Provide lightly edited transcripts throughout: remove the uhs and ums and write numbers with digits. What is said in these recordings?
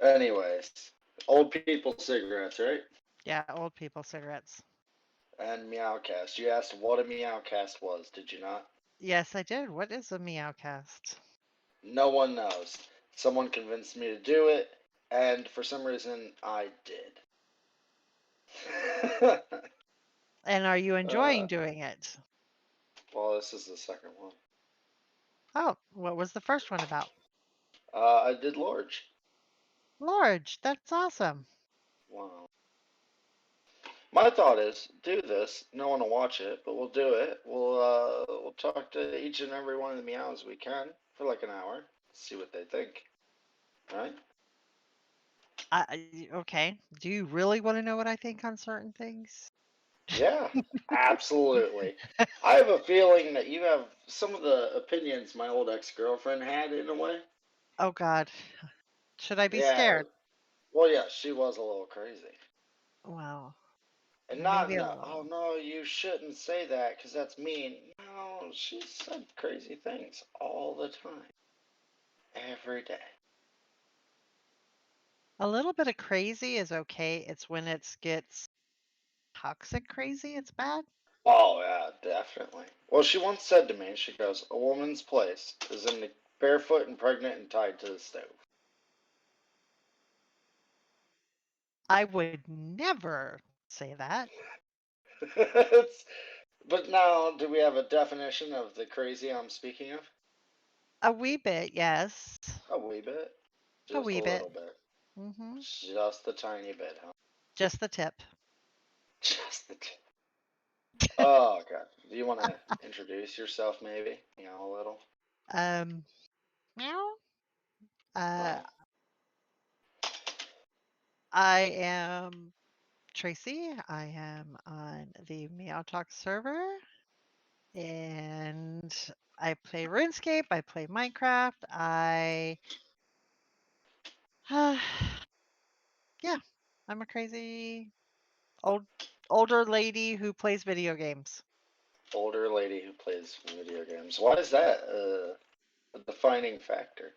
Anyways, old people cigarettes, right? Yeah, old people cigarettes. And Meowcast. You asked what a Meowcast was, did you not? Yes, I did. What is a Meowcast? No one knows. Someone convinced me to do it, and for some reason, I did. And are you uh, enjoying doing it? well, this is the second one. Oh, what was the first one about? I did Lorge. Large. That's awesome. Wow. My thought is, do this. No one will watch it, but we'll do it. We'll talk to each and every one of the meows we can for like an hour. See what they think. Right? Okay. Do you really want to know what I think on certain things? Yeah, absolutely. I have a feeling that you have some of the opinions my old ex-girlfriend had in a way. Oh God. Should I be Yeah. scared? Well, yeah, she was a little crazy. Well, And not maybe in a a, oh little. no, you shouldn't say that because that's mean. No, she said crazy things all the time, every day. A little bit of crazy is okay. It's when it gets toxic crazy, it's bad. Oh, yeah, definitely. Well, she once said to me, she goes, a woman's place is in the barefoot and pregnant and tied to the stove. I would never say that. But now, do we have a definition of the crazy I'm speaking of? A wee bit, yes. A wee bit. A Just a wee bit. little bit. Hmm. Just a tiny bit, huh? Just the tip. Just the tip. Oh, God. Do you want to introduce yourself, maybe? You know, a little? Um, meow. Uh, Well, I am Tracy. I am on the Meow Talk server, and I play RuneScape. I play Minecraft. Uh, yeah, I'm a crazy old older lady who plays video games. older lady who plays video games. Why is that a defining factor?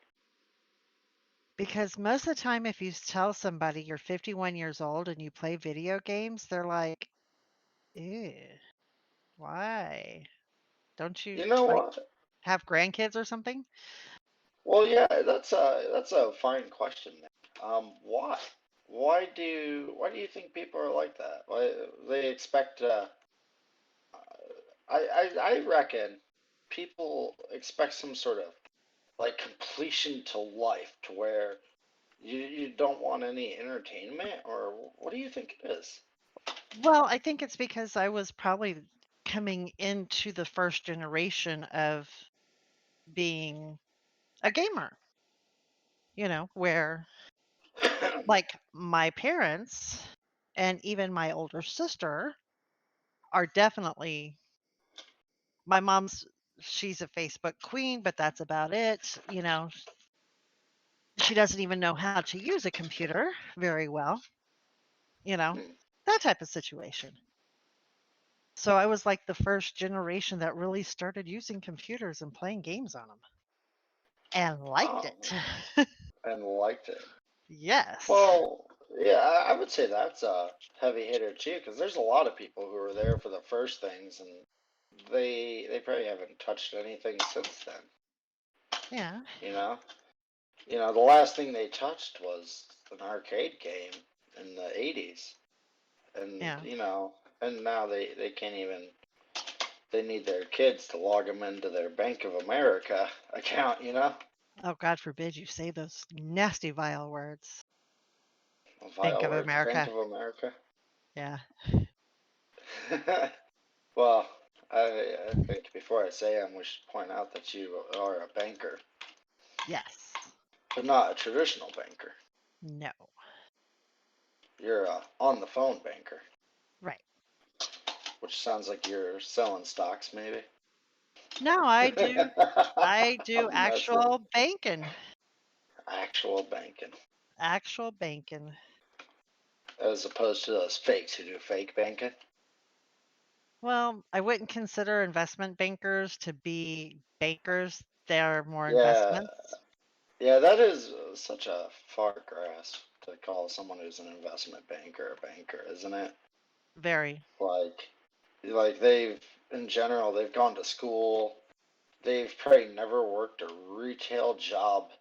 Because most of the time, if you tell somebody you're 51 years old and you play video games, they're like, ew, why? Don't you You know like what? have grandkids or something? Well, yeah, that's a fine question. Why? Why do you think people are like that? Why they expect? I reckon people expect some sort of like completion to life, to where you don't want any entertainment, or what do you think it is? Well, I think it's because I was probably coming into the first generation of being a gamer, where like my parents and even my older sister are definitely my mom's she's a Facebook queen, but that's about it. She doesn't even know how to use a computer very well, you know, that type of situation. So I was like the first generation that really started using computers and playing games on them and liked Oh, it. and liked it. Yes. Well, yeah, I would say that's a heavy hitter too, because there's a lot of people who were there for the first things, and they probably haven't touched anything since then. Yeah. You know, the last thing they touched was an arcade game in the '80s, and Yeah. and now they can't even. They need their kids to log them into their Bank of America account. Oh, God forbid you say those nasty, vile words. Bank Vile of words, Bank America. of America. Yeah. Well, I think before I say them, we should point out that you are a banker, Yes. but not a traditional banker. No. You're a on the phone banker, Right. which sounds like you're selling stocks, maybe. No, I do. I do I'm messing. actual banking. Actual banking, Actual banking. as opposed to those fakes who do fake banking. Well, I wouldn't consider investment bankers to be bankers. They're more Yeah, investments. Yeah, that is such a far grasp to call someone who's an investment banker a banker, isn't it? Very. Like, like they've in general they've gone to school. They've probably never worked a retail job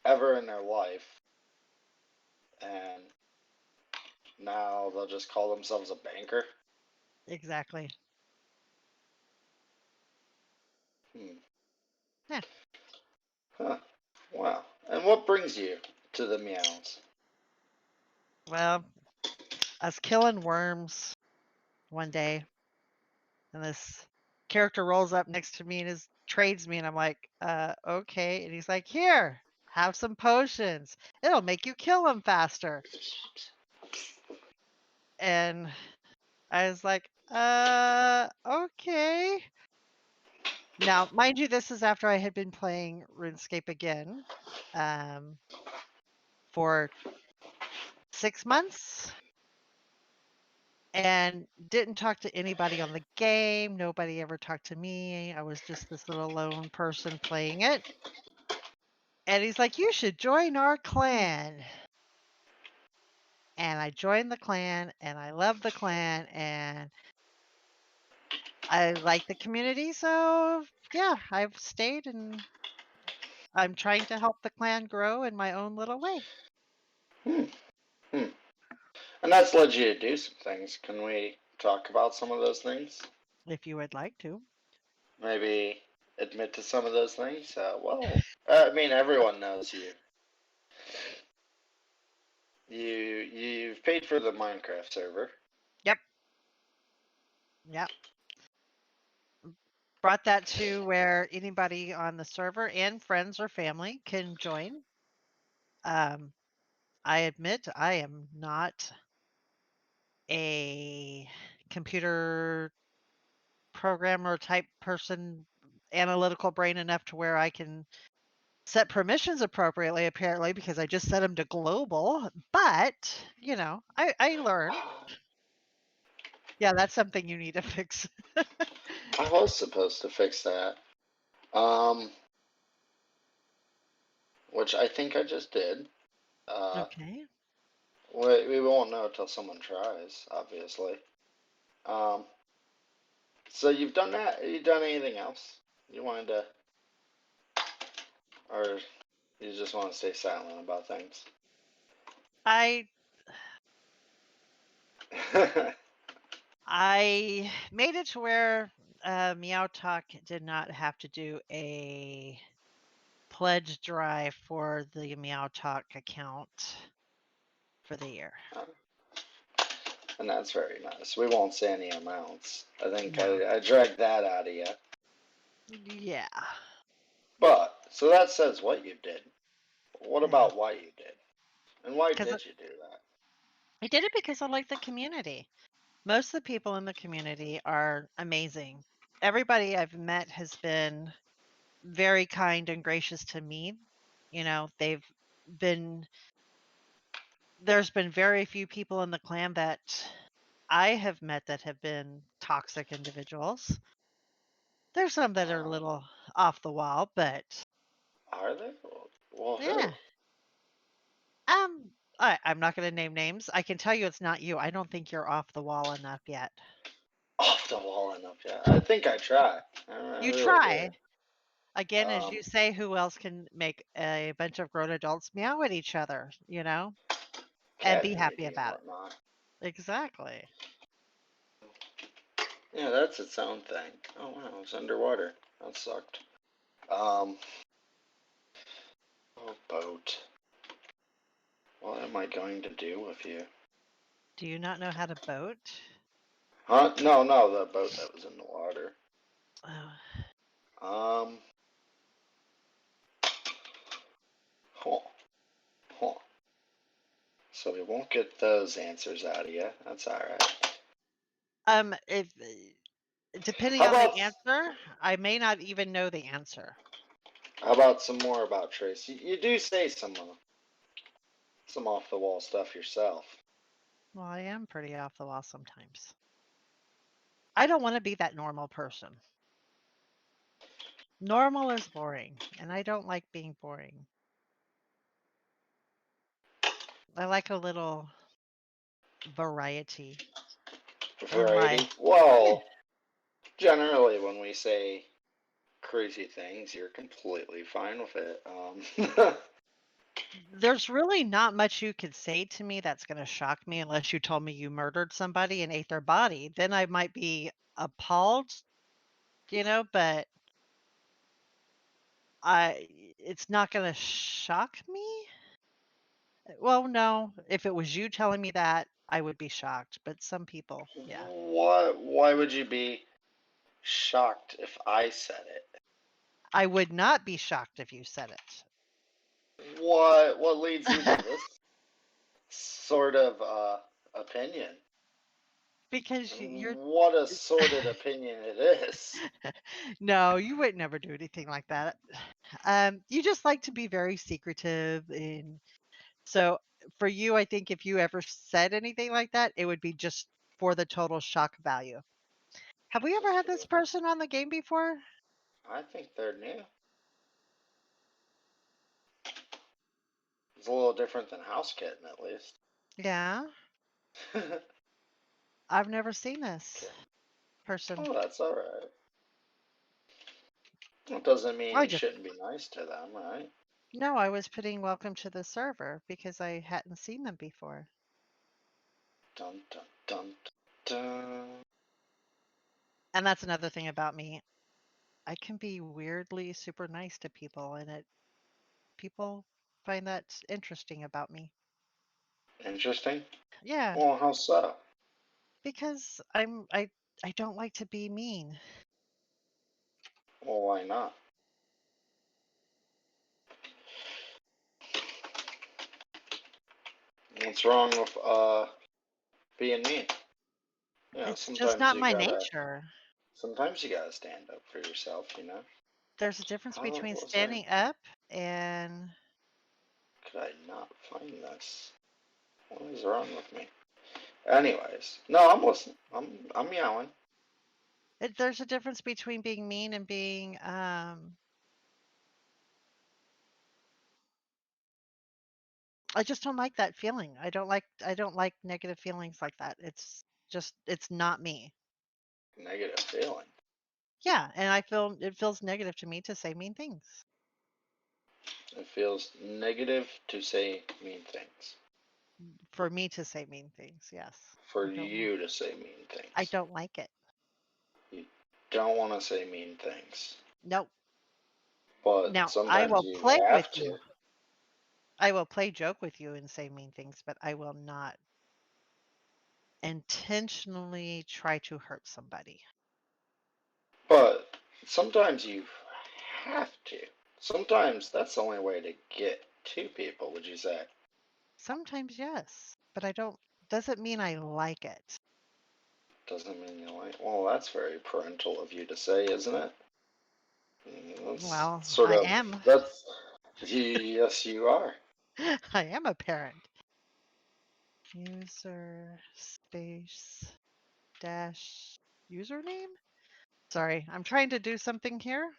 ever in their life, and now they'll just call themselves a banker. Exactly. Hmm. Yeah. Huh. Wow. And what brings you to the meows? Well, I was killing worms one day, and this character rolls up next to me and is trades me, and I'm like, okay. And he's like, here, have some potions. It'll make you kill them faster. And I was like, okay. Now, mind you, this is after I had been playing RuneScape again, um, for 6 months and didn't talk to anybody on the game. Nobody ever talked to me. I was just this little lone person playing it. And he's like, you should join our clan. And I joined the clan and I love the clan and I like the community. So, yeah, I've stayed and I'm trying to help the clan grow in my own little way. Hmm. Hmm. And that's led you to do some things. Can we talk about some of those things? If you would like to. Maybe admit to some of those things? I mean, everyone knows you. You've paid for the Minecraft server. Yep. Yep. Brought that to where anybody on the server and friends or family can join. Um, I admit I am not a computer programmer type person, analytical brain enough to where I can set permissions appropriately, apparently, because I just set them to global. But, I learn. Yeah, that's something you need to fix. I was supposed to fix that. Um, which I think I just did. Uh, Okay. we won't know until someone tries, obviously. Um, so you've done that. Have you done anything else? You wanted to, or you just want to stay silent about things? I I made it to where Meow Talk did not have to do a pledge drive for the Meow Talk account for the year. And that's very nice. We won't say any amounts. I think No. I dragged that out of you. Yeah. But, so that says what you did. What Yeah. about why you did? And why Because did you do that? I did it because I like the community. Most of the people in the community are amazing. Everybody I've met has been very kind and gracious to me. They've been, there's been very few people in the clan that I have met that have been toxic individuals. There's some that are a Uh, little off the wall, but are there? Well, who? yeah. Um, I'm not going to name names. I can tell you it's not you. I don't think you're off the wall enough yet. Off the wall enough, yeah. I think I try. I You really do. try. Again, as Um, you say, who else can make a bunch of grown adults meow at each other, and cat be happy energy and about it? whatnot. Exactly. Yeah, that's its own thing. Oh wow, it's underwater. That sucked. Um, oh boat. What am I going to do with you? Do you not know how to boat? Huh? No, no, the boat that was in the water. Oh, Um, huh, huh. So we won't get those answers out of you. That's all right. if depending How on about the answer, I may not even know the answer. how about some more about Tracie? You do say some off the wall stuff yourself. Well, I am pretty off the wall sometimes. I don't want to be that normal person. Normal is boring, and I don't like being boring. I like a little variety in Variety. life. Yeah. Well, generally, when we say crazy things, you're completely fine with it. There's really not much you could say to me that's going to shock me unless you told me you murdered somebody and ate their body. Then I might be appalled, but it's not going to shock me. Well, no, if it was you telling me that, I would be shocked, but some people, yeah. why would you be shocked if I said it? I would not be shocked if you said it. What leads you to this sort of opinion? Because you're What a sordid opinion it is. no, you would never do anything like that. You just like to be very secretive, and so for you, I think if you ever said anything like that, it would be just for the total shock value. Have we ever Just had for this the, person on the game before? I think they're new. It's a little different than House Kitten, at least. Yeah, Okay. I've never seen this person. Oh, that's all right. That doesn't mean I you just shouldn't be nice to them, right? no, I was putting welcome to the server because I hadn't seen them before. Dun dun dun dun. And that's another thing about me. I can be weirdly super nice to people, and people find that interesting about me. Interesting. Yeah, Well, how so? because I don't like to be mean. Well, why not? What's wrong with being mean? Yeah, It's just not my nature. sometimes you gotta stand up for yourself, you know? There's a difference How between was I? standing up and Could I not find this? What is wrong with me? Anyways, no, I'm listening. I'm yelling. there's a difference between being mean and being I just don't like that feeling. I don't like negative feelings like that. It's not me. Negative feeling. Yeah, and it feels negative to me to say mean things. It feels negative to say mean things. For me to say mean things, yes. For I don't like you to say mean I things. don't like it. You don't want to say mean things, Nope. but Now, I sometimes will you play with have you. to. I will play joke with you and say mean things, but I will not intentionally try to hurt somebody. But sometimes you have to. Sometimes that's the only way to get to people, would you say? Sometimes, yes, but I don't doesn't mean I like it. Doesn't mean you like. Well, that's very parental of you to say, isn't it? That's Well, sort I of. am. That's. Yes, you are. I am a parent. User space dash username? Sorry, I'm trying to do something here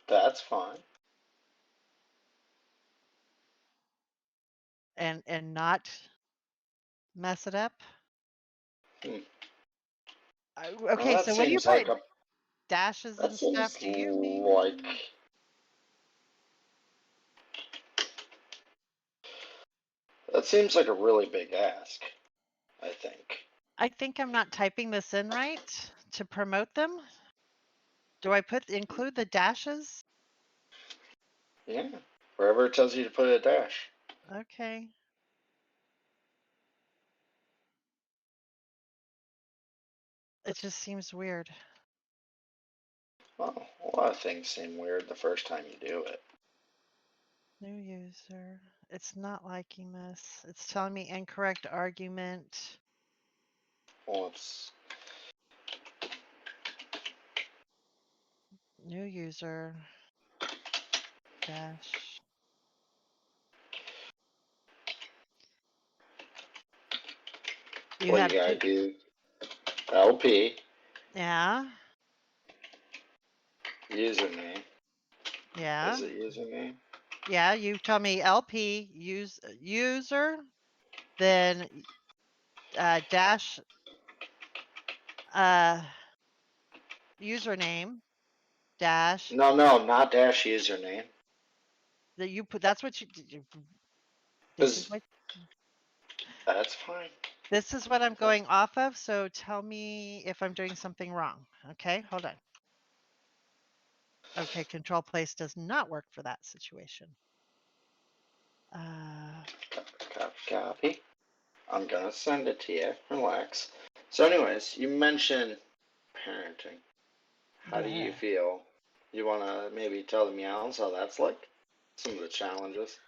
That's fine. and not mess it up. Hmm. Well, Okay, that so when you seems put like a. dashes That and stuff, seems do you like. mean That seems like a really big ask. I think. I think I'm not typing this in right to promote them? Do I include the dashes? Yeah. Wherever it tells you to put a dash. Okay. It just seems weird. Well, a lot of things seem weird the first time you do it. New user. It's not liking this. It's telling me incorrect argument. Well, it's. New user dash. You What have you gotta to, do. LP. yeah, Username. yeah. Is it username? Yeah, you tell me LP user, then dash uh, username dash No, no, not dash username. that you put. That's what this is Cause what that's fine. this is what I'm going off of. So tell me if I'm doing something wrong. Okay, hold on. Okay, control place does not work for that situation. Copy. I'm gonna send it to you. Relax. So, anyways, you mentioned parenting. How do you Yeah. feel? You wanna maybe tell the meows how that's like? Some of the challenges.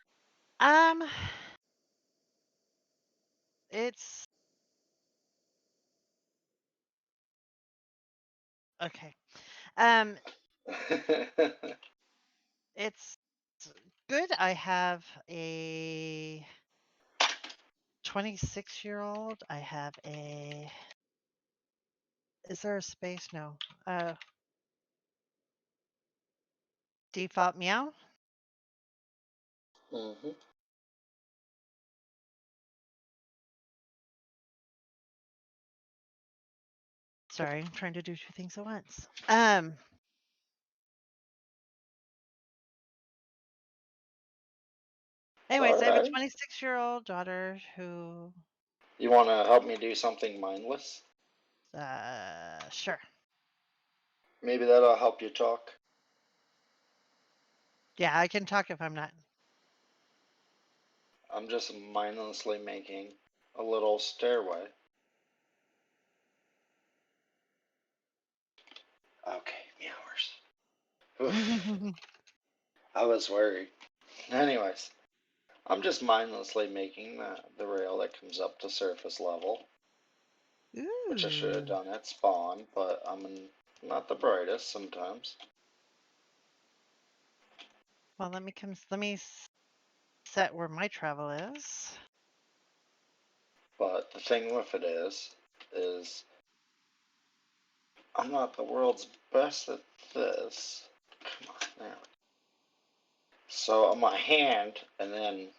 Um, it's okay. Um, it's good. I have a 26-year-old. I have a. Is there a space? No. Default meow. hmm Sorry, I'm trying to do two things at once. It's Anyways, I have a alright. 26-year-old daughter who, You wanna help me do something mindless? sure. Maybe that'll help you talk. Yeah, I can talk if I'm not. I'm just mindlessly making a little stairway. Okay, meowers. Oof, I was worried. Anyways, I'm just mindlessly making the rail that comes up to surface level, which I should have Ooh. done at spawn, but not the brightest sometimes. Well, let me set where my travel is. But the thing with it is I'm not the world's best at this. Come on, there. So I'm gonna hand and then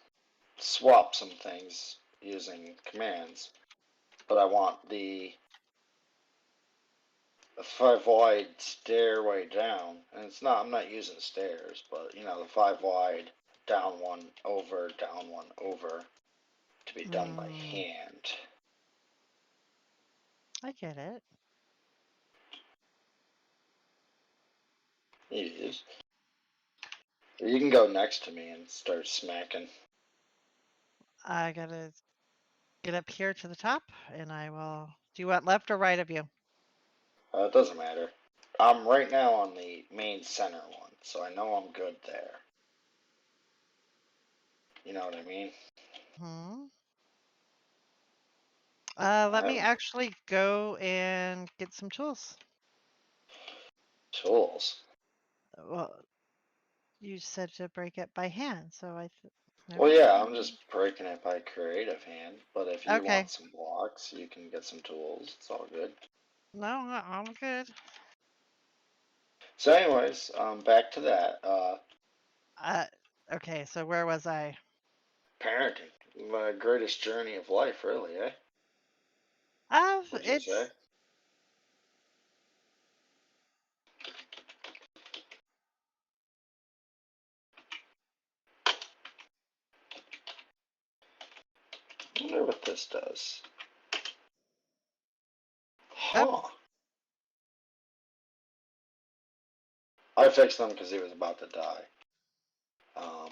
swap some things using commands. But I want the five wide stairway down, and it's not. I'm not using stairs, but you know the five wide, down one over, to be done by Mm, hand. I get it. Yes. You can go next to me and start smacking. I gotta get up here to the top, and I will. Do you want left or right of you? It doesn't matter. I'm right now on the main center one, so I know I'm good there. You know what I mean? Hmm. I Let me have actually go and get some tools. tools. Well, you said to break it by hand, so never Well, yeah, I'm mind. just breaking it by creative hand, but if you Okay. want some blocks, you can get some tools. It's all good. No, I'm good. So, anyways, back to that. Uh, okay, so where was I? Parenting, the greatest journey of life, really, eh? Would you say? It's I wonder what this does. up. Huh. I fixed him because he was about to die. Um,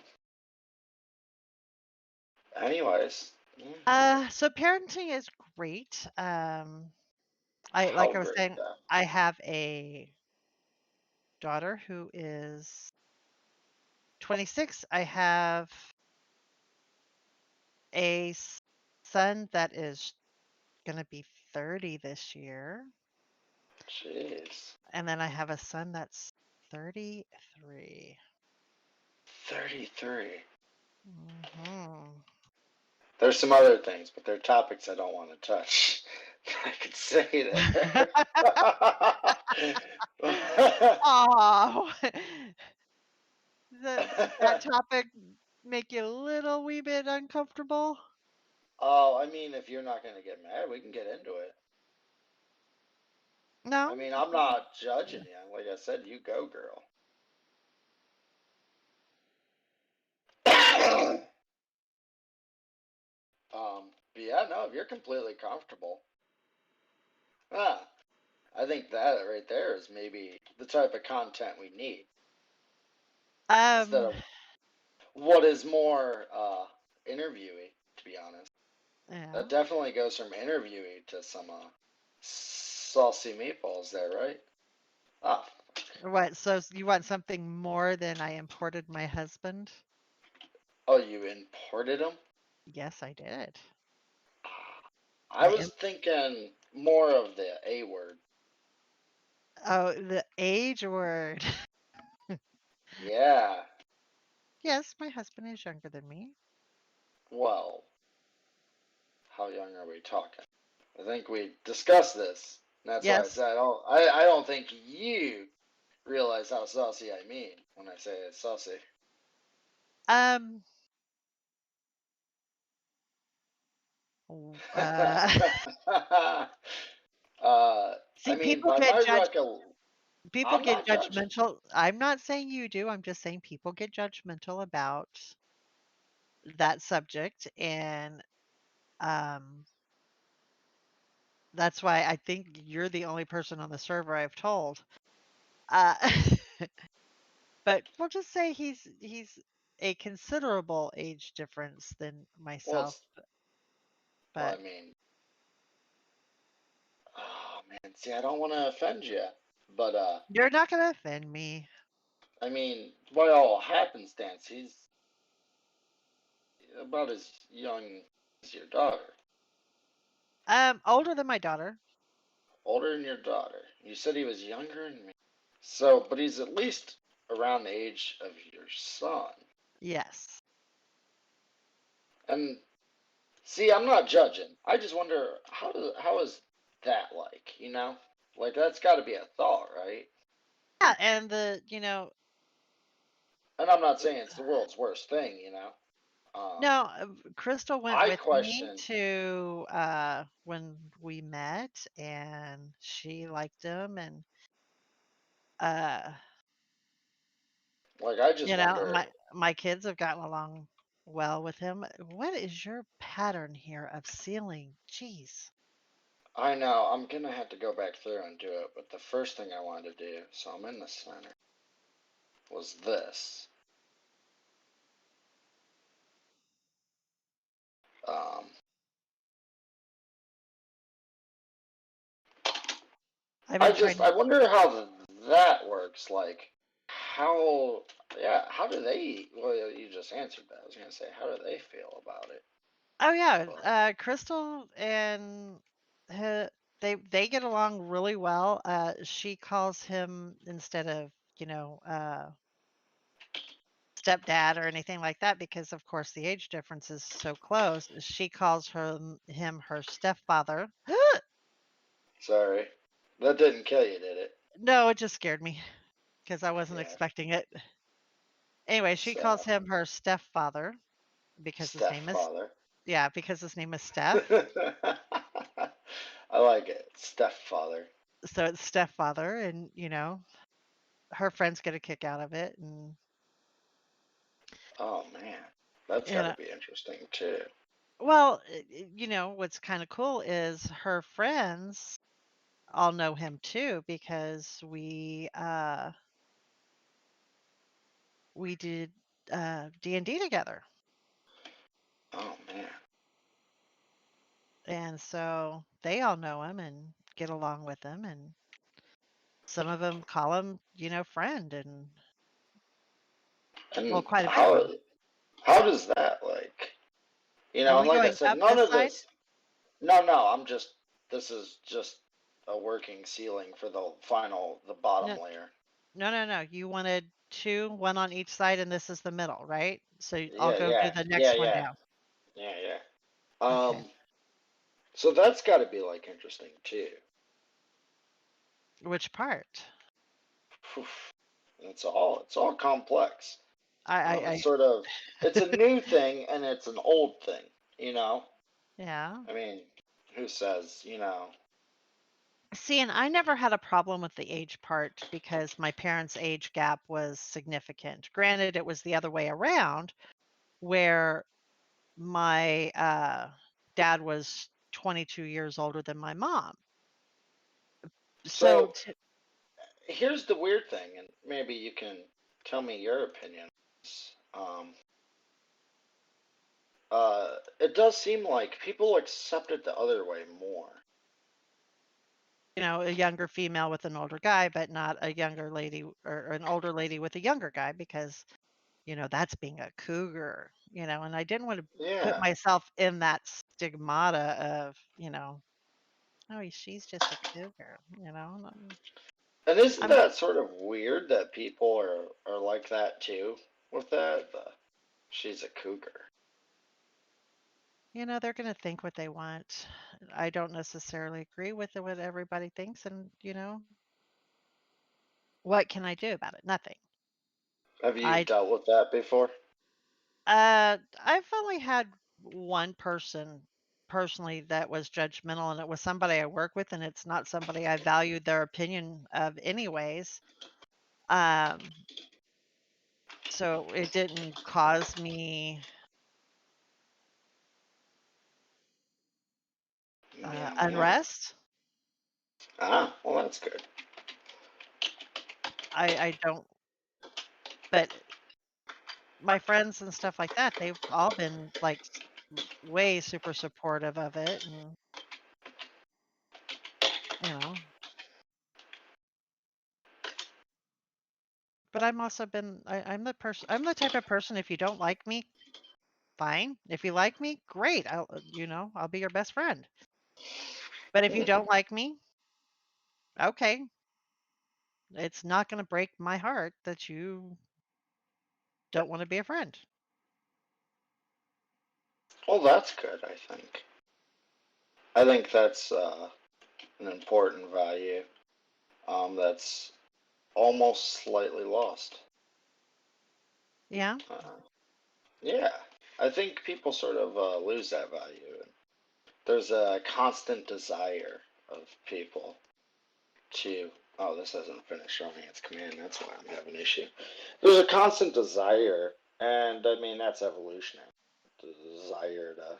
anyways, So parenting is great. I how like I was great saying, that. I have a daughter who is 26. I have a son that is gonna be 30 this year, Jeez. and then I have a son that's 33. 33. Hmm. There's some other things, but they're topics I don't want to touch. I could say there. Oh, that topic make you a little wee bit uncomfortable? Oh, I mean, if you're not gonna get mad, we can get into it. I No? mean, I'm not judging you. Like I said, you go, girl. But yeah, no, if you're completely comfortable, ah, I think that right there is maybe the type of content we need instead Um, of what is more interviewee, to be honest. yeah. That definitely goes from interviewee to some saucy meatballs there, right? Ah, What, so you want something more than I imported my husband? oh, you imported them? Yes, I did. I I was am. thinking more of the A word. Oh, the age word. Yeah. Yes, my husband is younger than me. Well, how young are we talking? I think we discussed this. And that's why I Yes. said I don't think you realize how saucy I mean when I say it's saucy. Um, uh, I see, mean, by my recollection, people I'm get not judging. judgmental. I'm not saying you do. I'm just saying people get judgmental about that subject, and um, that's why I think you're the only person on the server I've told. Uh, but we'll just say he's a considerable age difference than Well, myself. well, But I mean, oh man, see, I don't want to offend you, but you're not gonna offend me. I mean, by all happenstance, he's about as young as your daughter, Older than my daughter. older than your daughter. You said he was younger than me. So, but he's at least around the age of your son. Yes. And see, I'm not judging. I just wonder how is that like, you know? Like that's got to be a thought, right? Yeah, and And I'm not saying it's the world's worst thing, you know. no, Crystal went I with me question, to when we met, and she liked him, and uh, like I just wonder. my kids have gotten along well with him. What is your pattern here of ceiling? Jeez. I know I'm gonna have to go back through and do it, but the first thing I wanted to do, so I'm in the center, was this. Um, I've been trying to. I wonder how that works. Like, how, yeah, how do they? Well, you just answered that. I was gonna say, how do they feel about it? Oh yeah, But Crystal and he, they get along really well. She calls him instead of you know uh, stepdad or anything like that because of course the age difference is so close. She calls him her stepfather. sorry, that didn't kill you, did it? No, it just scared me because I wasn't Yeah, expecting it. Anyway, she calls so him her stepfather because his name is stepfather. yeah, because his name is Steph. I like it, stepfather. So it's stepfather, and her friends get a kick out of it, and Oh man, that's you got to know, be interesting too. well, what's kind of cool is her friends all know him too because we did D&D together. Oh man, And so they all know him and get along with him, and some of them call him, friend, and well, and quite a bit of them. how does that like? You Are know, and we like I going said, up none this of side? this. No, no, this is just a working ceiling for the bottom No, layer. no, no, no. You wanted two, one on each side, and this is the middle, right? So I'll Yeah, go do yeah, the yeah, next one yeah, down. yeah, yeah. Okay. So that's got to be like interesting too. Which part? Whew. It's all complex. I Sort of, it's a new thing and it's an old thing, you know? yeah. I mean, who says, you know? See, and I never had a problem with the age part because my parents' age gap was significant. Granted, it was the other way around, where my dad was 22 years older than my mom. So, So here's the weird thing, and maybe you can tell me your opinion. Um, it does seem like people accept it the other way more. a younger female with an older guy, but not a younger lady or an older lady with a younger guy because, that's being a cougar, and I didn't want to put Yeah. myself in that stigmata of, oh, she's just a cougar, And isn't I'm, that sort of weird that people are like that too with that? She's a cougar. they're going to think what they want. I don't necessarily agree with what everybody thinks. And, what can I do about it? Nothing. Have you I dealt with that before? I've only had one person personally that was judgmental, and it was somebody I work with, and it's not somebody I valued their opinion of anyways. Um, so it didn't cause me Meow meow. unrest. Ah, well that's good. I don't, but my friends and stuff like that, they've all been like way super supportive of it, and you know. But I'm the person. I'm the type of person. If you don't like me, fine. If you like me, great. I'll be your best friend. But if you don't like me, okay. It's not going to break my heart that you don't want to be a friend. Well, that's good. I think. I think that's an important value. That's almost slightly lost. Yeah. Uh, yeah, I think people sort of lose that value. There's a constant desire of people to. Oh, this hasn't finished running its command. That's why I'm having an issue. There's a constant desire, and I mean that's evolutionary. The desire to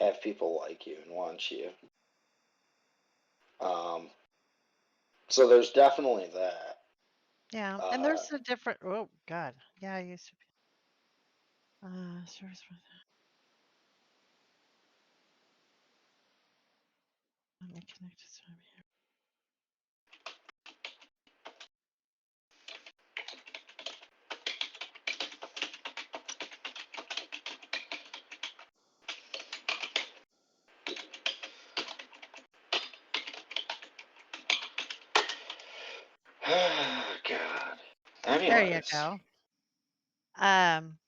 have people like you and want you. Um, so there's definitely that. Yeah. And Uh, there's a different. Oh God. Yeah. I used to be. Service. Let me connect this time here. God. There you Anyways, go. Um.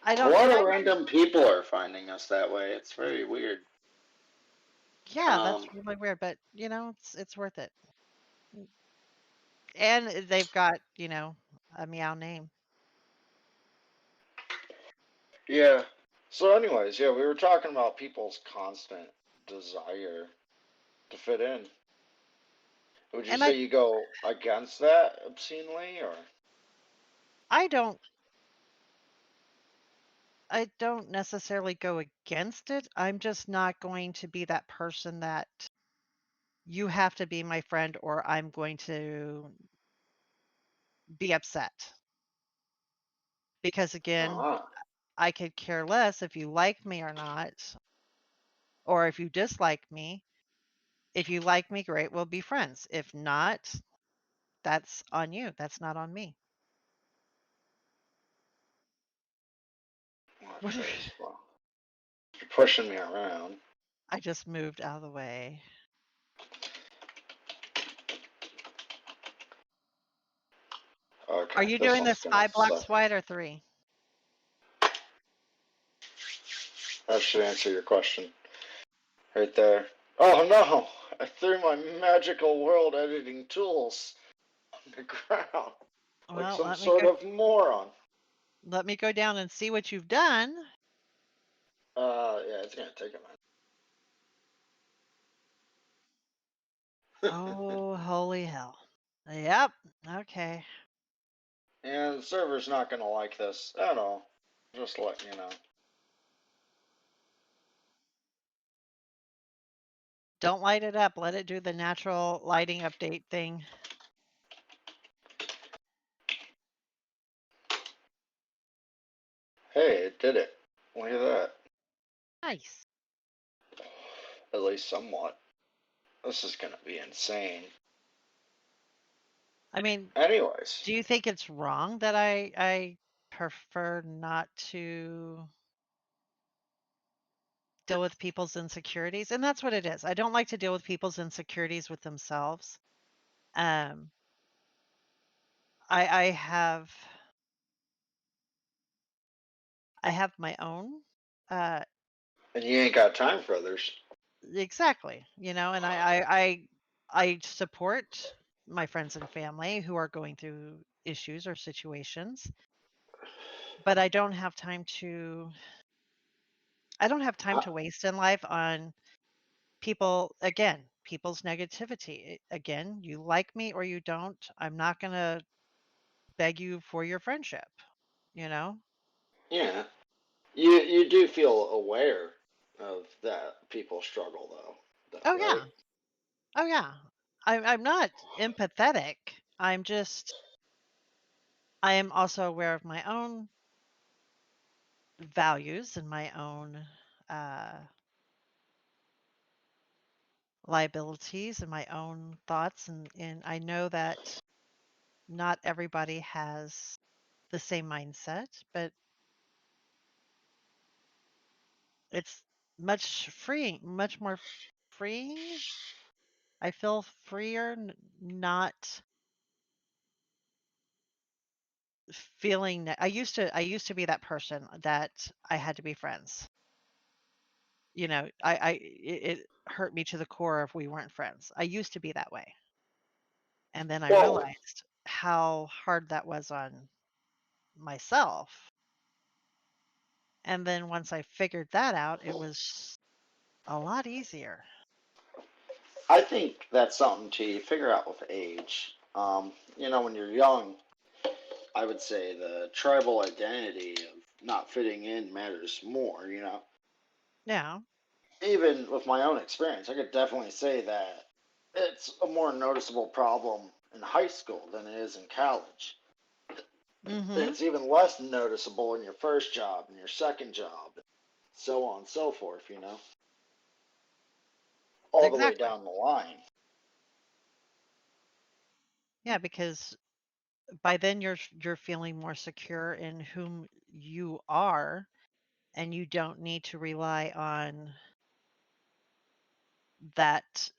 I a don't. lot And of I. random people are finding us that way. It's very weird. Yeah. Um, That's really weird. But it's worth it. And they've got a meow name. yeah. So, anyways, yeah, we were talking about people's constant desire to fit in. Would you And say you go against that obscenely, or? I don't I don't necessarily go against it. I'm just not going to be that person that you have to be my friend or I'm going to be upset. Because again, Ah, I could care less if you like me or not, or if you dislike me. If you like me, great, we'll be friends. If not, that's on you. That's not on me. What okay. Well, you're pushing me around. I just moved out of the way. Are Okay, you this doing one's this gonna 5 blocks suck. wide or 3? That should answer your question right there. Oh no! I threw my magical world editing tools on the ground. like Well, some sort of moron. let me go down and see what you've done. Yeah, it's gonna take a minute. Oh, holy hell. Yep. Okay. And the server's not gonna like this at all. Just letting you know. Don't light it up. Let it do the natural lighting update thing. Hey, it did it. Look at that. Nice. At least somewhat. This is gonna be insane. I mean, Anyways. do you think it's wrong that I prefer not to deal with people's insecurities? And that's what it is. I don't like to deal with people's insecurities with themselves. Um, I have my own uh And you ain't got time for others. exactly, and I support my friends and family who are going through issues or situations, but I don't have time I, to waste in life on people, again, people's negativity. Again, you like me or you don't, I'm not going to beg you for your friendship, you know? yeah. You do feel aware of that people struggle though, Oh right? yeah. Oh yeah. I'm not empathetic. I'm just I am also aware of my own values and my own uh, liabilities and my own thoughts, and I know that not everybody has the same mindset, but it's much more freeing. I feel freer, not feeling that I used to be that person that I had to be friends. It hurt me to the core if we weren't friends. I used to be that way. And then I Well, realized how hard that was on myself. And then once I figured that out, it was a lot easier. I think that's something to you figure out with age. When you're young, I would say the tribal identity of not fitting in matters more. Yeah. Even with my own experience, I could definitely say that it's a more noticeable problem in high school than it is in college. Mhm. It's even less noticeable in your first job and your second job, so on and so forth, all the way Exactly. down the line. Yeah, because by then you're feeling more secure in whom you are, and you don't need to rely on that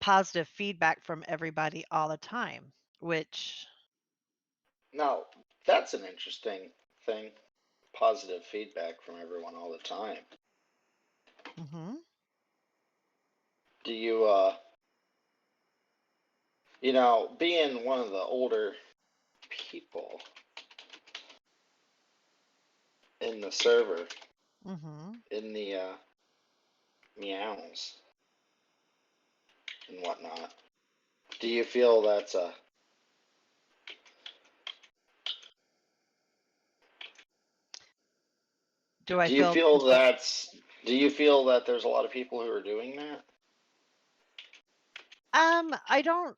positive feedback from everybody all the time, which Now, that's an interesting thing. Positive feedback from everyone all the time. mhm. Do being one of the older people in the server, Mhm. in the meows and whatnot, do you feel that's a Do I do you feel feel that's do you feel that there's a lot of people who are doing that? I don't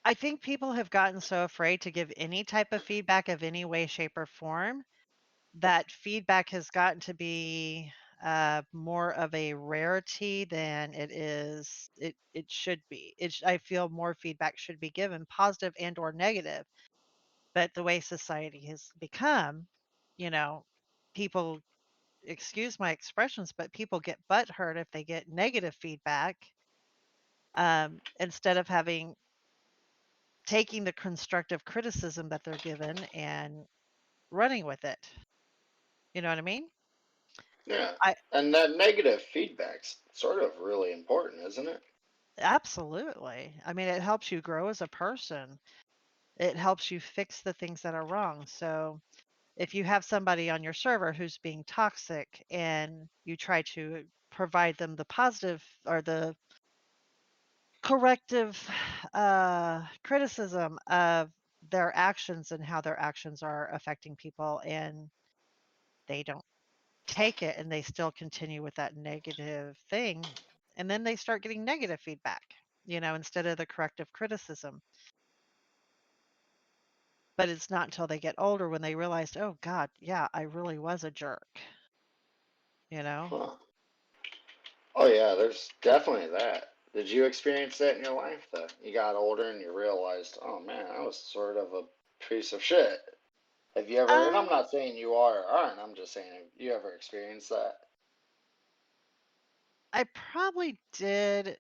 I think people have gotten so afraid to give any type of feedback of any way, shape, or form that feedback has gotten to be more of a rarity than it should be. I feel more feedback should be given, positive and or negative. But the way society has become, you know, people excuse my expressions, but people get butt hurt if they get negative feedback instead of taking the constructive criticism that they're given and running with it. You know what I mean? Yeah. I And that negative feedback's sort of really important, isn't it? Absolutely. I mean, it helps you grow as a person. It helps you fix the things that are wrong. So if you have somebody on your server who's being toxic and you try to provide them the positive or the corrective criticism of their actions and how their actions are affecting people, and they don't take it and they still continue with that negative thing, and then they start getting negative feedback, instead of the corrective criticism. But it's not until they get older when they realize, oh God, yeah, I really was a jerk, you know? Huh. Oh yeah, there's definitely that. Did you experience that in your life though? You got older and you realized, oh man, I was sort of a piece of shit. Have you ever, and I'm Um, not saying you are or aren't, I'm just saying, have you ever experienced that? I probably did.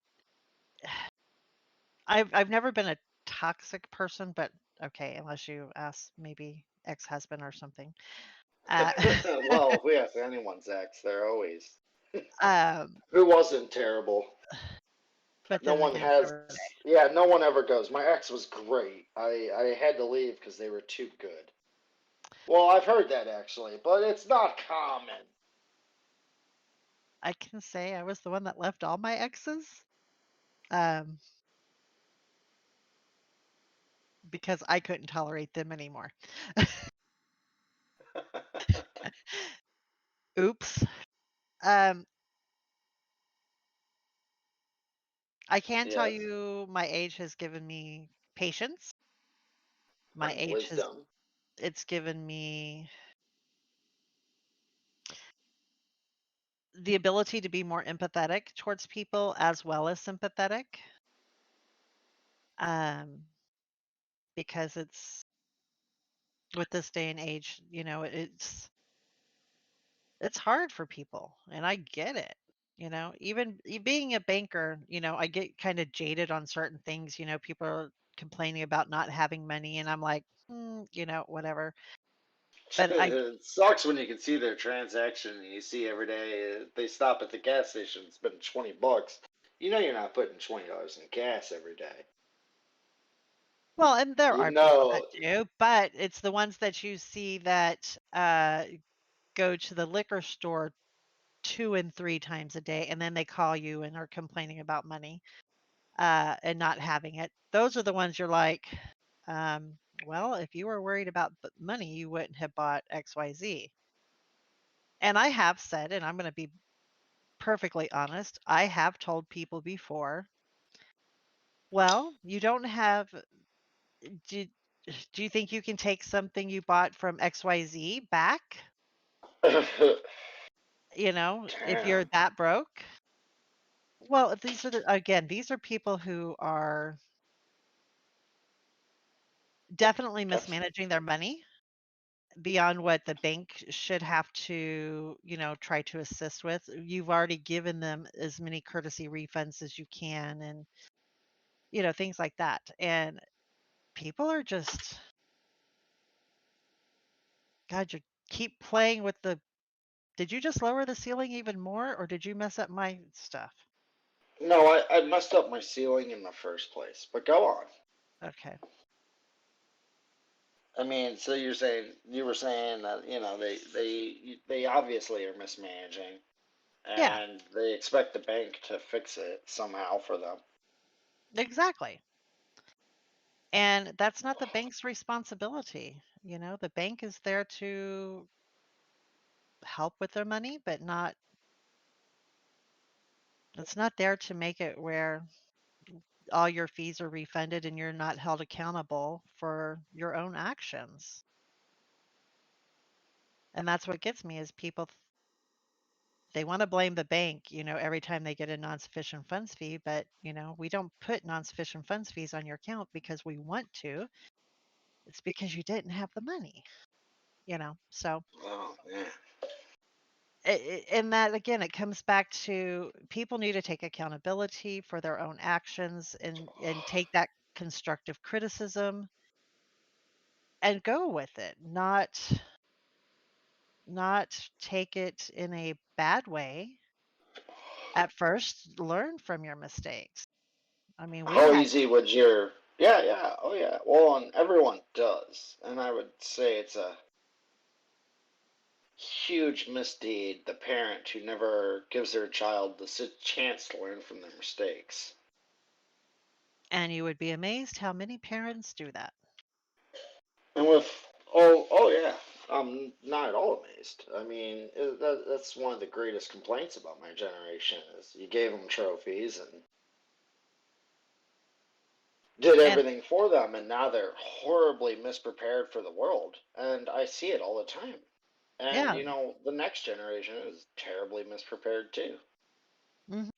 I've never been a toxic person, but okay, unless you ask maybe ex-husband or something. Uh, Well, if we ask anyone's ex, they're always, um, who wasn't terrible? but No then one again, so has, were they. yeah, no one ever goes, my ex was great. I had to leave because they were too good. Well, I've heard that actually, but it's not common. I can say I was the one that left all my exes, um, because I couldn't tolerate them anymore. Oops. Um, I can tell Yes, you my age has given me patience. My and age has wisdom. it's given me the ability to be more empathetic towards people as well as sympathetic. Um, because it's with this day and age, it's hard for people, and I get it. Even being a banker, I get kind of jaded on certain things. People are complaining about not having money, and I'm like, whatever. But I It sucks when you can see their transaction and you see every day they stop at the gas station and spend $20. You know you're not putting $20 in gas every day. Well, and there You are people that know, do, but it's the ones that you see that go to the liquor store 2 and 3 times a day, and then they call you and are complaining about money, and not having it. Those are the ones you're like, um, well, if you were worried about the money, you wouldn't have bought XYZ. And I have said, and I'm going to be perfectly honest, I have told people before, well, you don't have, do, do you think you can take something you bought from XYZ back? If you're damn, that broke? Well, if these are people who are definitely that's mismanaging their money beyond what the bank should have to, try to assist with. You've already given them as many courtesy refunds as you can and, things like that. And people are just, God, you keep playing with did you just lower the ceiling even more or did you mess up my stuff? no, I messed up my ceiling in the first place. But go on. Okay. I mean, so you were saying that they obviously are mismanaging, Yeah, and they expect the bank to fix it somehow for them. exactly. And that's not the bank's responsibility. The bank is there to help with their money, but it's not there to make it where all your fees are refunded and you're not held accountable for your own actions. And that's what gets me is people they want to blame the bank, every time they get a non-sufficient funds fee, but we don't put non-sufficient funds fees on your account because we want to. It's because you didn't have the money. So Oh man. and that again, it comes back to people need to take accountability for their own actions and take that constructive criticism and go with it, not take it in a bad way. At first, learn from your mistakes. I mean, we How had easy would your yeah, yeah, oh yeah. Well, and everyone does. And I would say it's a huge misdeed, the parent who never gives their child the chance to learn from their mistakes. and you would be amazed how many parents do that. And with oh yeah, I'm not at all amazed. I mean, that's one of the greatest complaints about my generation is you gave them trophies and did And everything for them, and now they're horribly misprepared for the world. And I see it all the time. And yeah, the next generation is terribly misprepared too. mhm.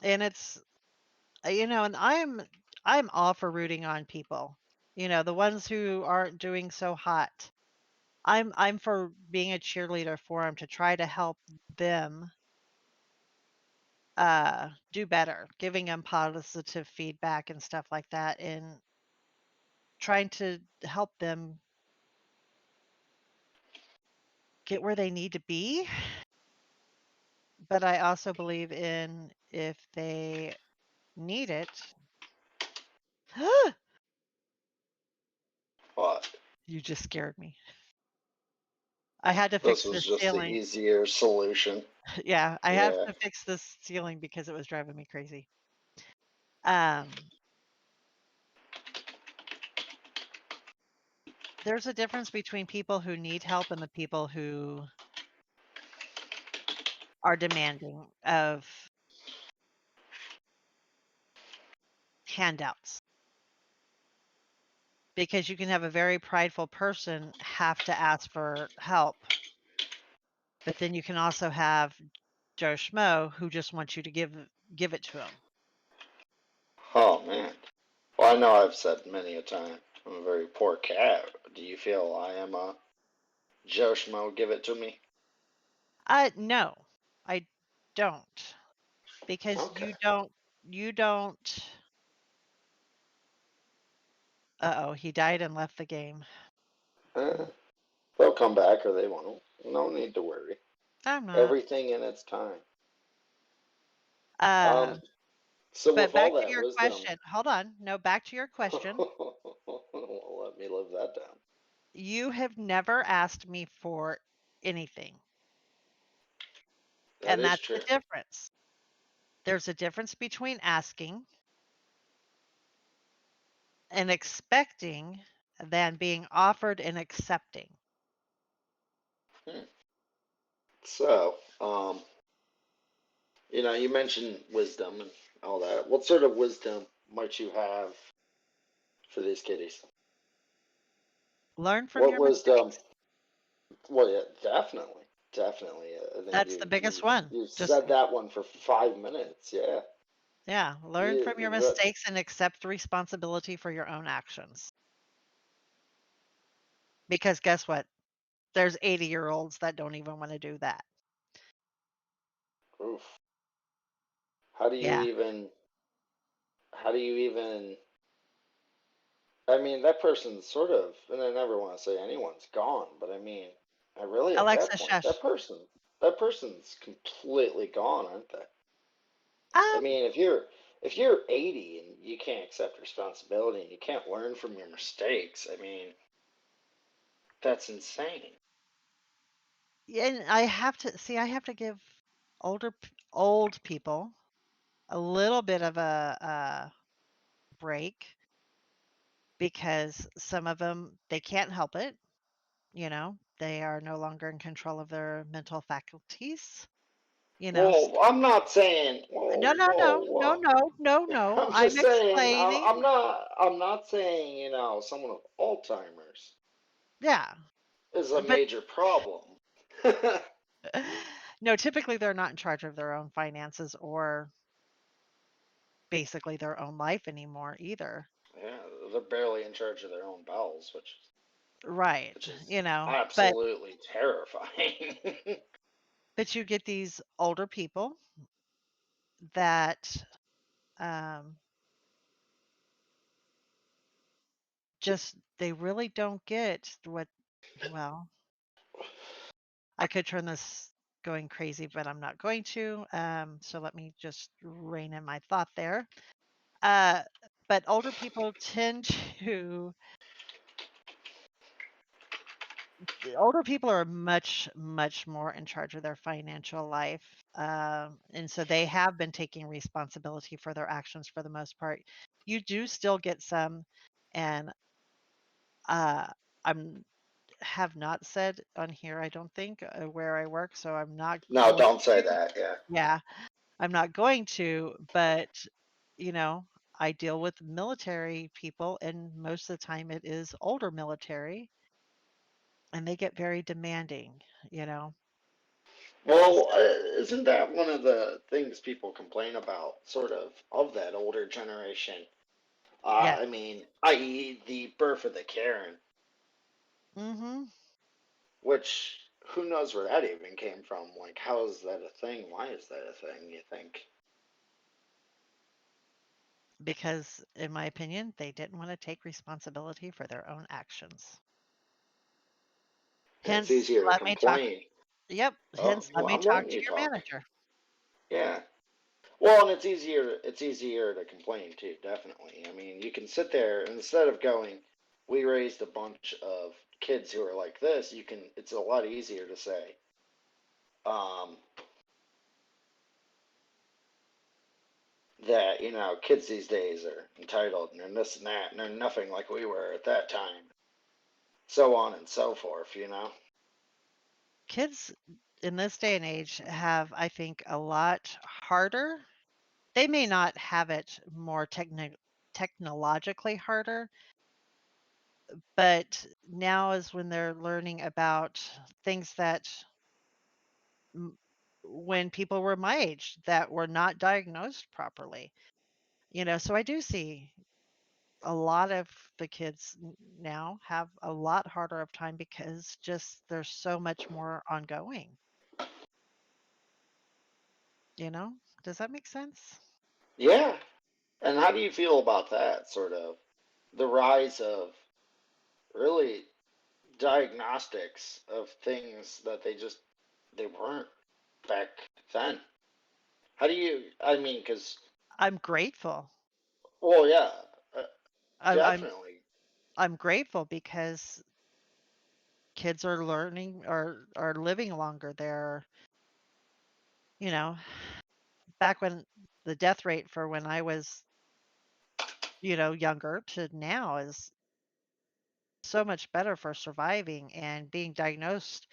And it's and I'm all for rooting on people. The ones who aren't doing so hot. I'm for being a cheerleader for them to try to help them do better, giving them positive feedback and stuff like that, and trying to help them get where they need to be. But I also believe in if they need it. But You just scared me. I had to this fix was this just the ceiling. easier solution. Yeah, I have Yeah. to fix this ceiling because it was driving me crazy. Um, there's a difference between people who need help and the people who are demanding of handouts. Because you can have a very prideful person have to ask for help, but then you can also have Joe Schmo who just wants you to give it to him. Oh man. Well, I know I've said many a time I'm a very poor cat. Do you feel I am a Joe Schmo? Give it to me. No, I don't. Because Okay. you don't uh-oh, he died and left the game. Eh, they'll come back or they won't. No need to worry. I'm not. Everything in its time. Uh, Um. So but with all back to that your wisdom, question. Hold on. No, back to your question. well, let me live that down. You have never asked me for anything. That And is that's the true. difference. There's a difference between asking and expecting than being offered and accepting. Hmm. So, you mentioned wisdom and all that. What sort of wisdom might you have for these kitties? Learn from What your wisdom? mistakes. Well, yeah, definitely, definitely. I think That's the you biggest you one. you Just said that one for 5 minutes. Yeah. yeah, learn from your You, that, mistakes and accept responsibility for your own actions. Because guess what? There's 80-year-olds that don't even want to do that. oof. How do you Yeah. even? How do you even? I mean, that person's sort of, and I never want to say anyone's gone, but I mean, I really at that Alexa, point, shush. that person's completely gone, aren't they? I Um, mean, if you're 80 and you can't accept responsibility and you can't learn from your mistakes, I mean, that's insane. and I have to give old people a little bit of a break because some of them they can't help it, they are no longer in control of their mental faculties, Well, I'm not saying. No, Whoa, no, whoa, no, no, whoa. no, no, no. I'm I'm just saying. explaining. I'm not saying. Someone with Alzheimer's Yeah, is a but major problem. no, typically they're not in charge of their own finances or basically their own life anymore either. Yeah, they're barely in charge of their own bowels, which Right. which is But absolutely terrifying. you get these older people that um just they really don't get what well, I could turn this going crazy, but I'm not going to. So let me just rein in my thought there. Uh, but older people tend to the older people are much, much more in charge of their financial life. And so they have been taking responsibility for their actions for the most part. You do still get some, and uh, I'm have not said on here, I don't think, where I work, so I'm not No, going don't say to. that. Yeah. Yeah, I'm not going to, but you know, I deal with military people, and most of the time it is older military, and they get very demanding, you know. Well, isn't that one of the things people complain about, sort of that older generation? Yeah. I mean, i.e., the birth of the Karen, Mhm. which who knows where that even came from? Like, how is that a thing? Why is that a thing, you think? Because in my opinion, they didn't want to take responsibility for their own actions. It's Hence, easier to let me talk. complain. Yep, Oh, hence let well, me I'm talk letting to you your talk. manager. Yeah. Well, and it's easier to complain too, definitely. I mean, you can sit there and instead of going, we raised a bunch of kids who are like this, it's a lot easier to say, um, that, kids these days are entitled and they're this and that and they're nothing like we were at that time. So on and so forth. Kids in this day and age have, I think, a lot harder. They may not have it more technologically harder, but now is when they're learning about things that m- when people were my age that were not diagnosed properly. So I do see a lot of the kids now have a lot harder of time because just there's so much more ongoing, you know? Does that make sense? Yeah. And how do you feel about that sort of the rise of really diagnostics of things that they weren't back then? How do you? I mean, because I'm grateful. well, yeah, uh, I'm I'm definitely. I'm grateful because kids are learning or are living longer. You know, back when the death rate for when I was, younger to now is so much better for surviving and being diagnosed.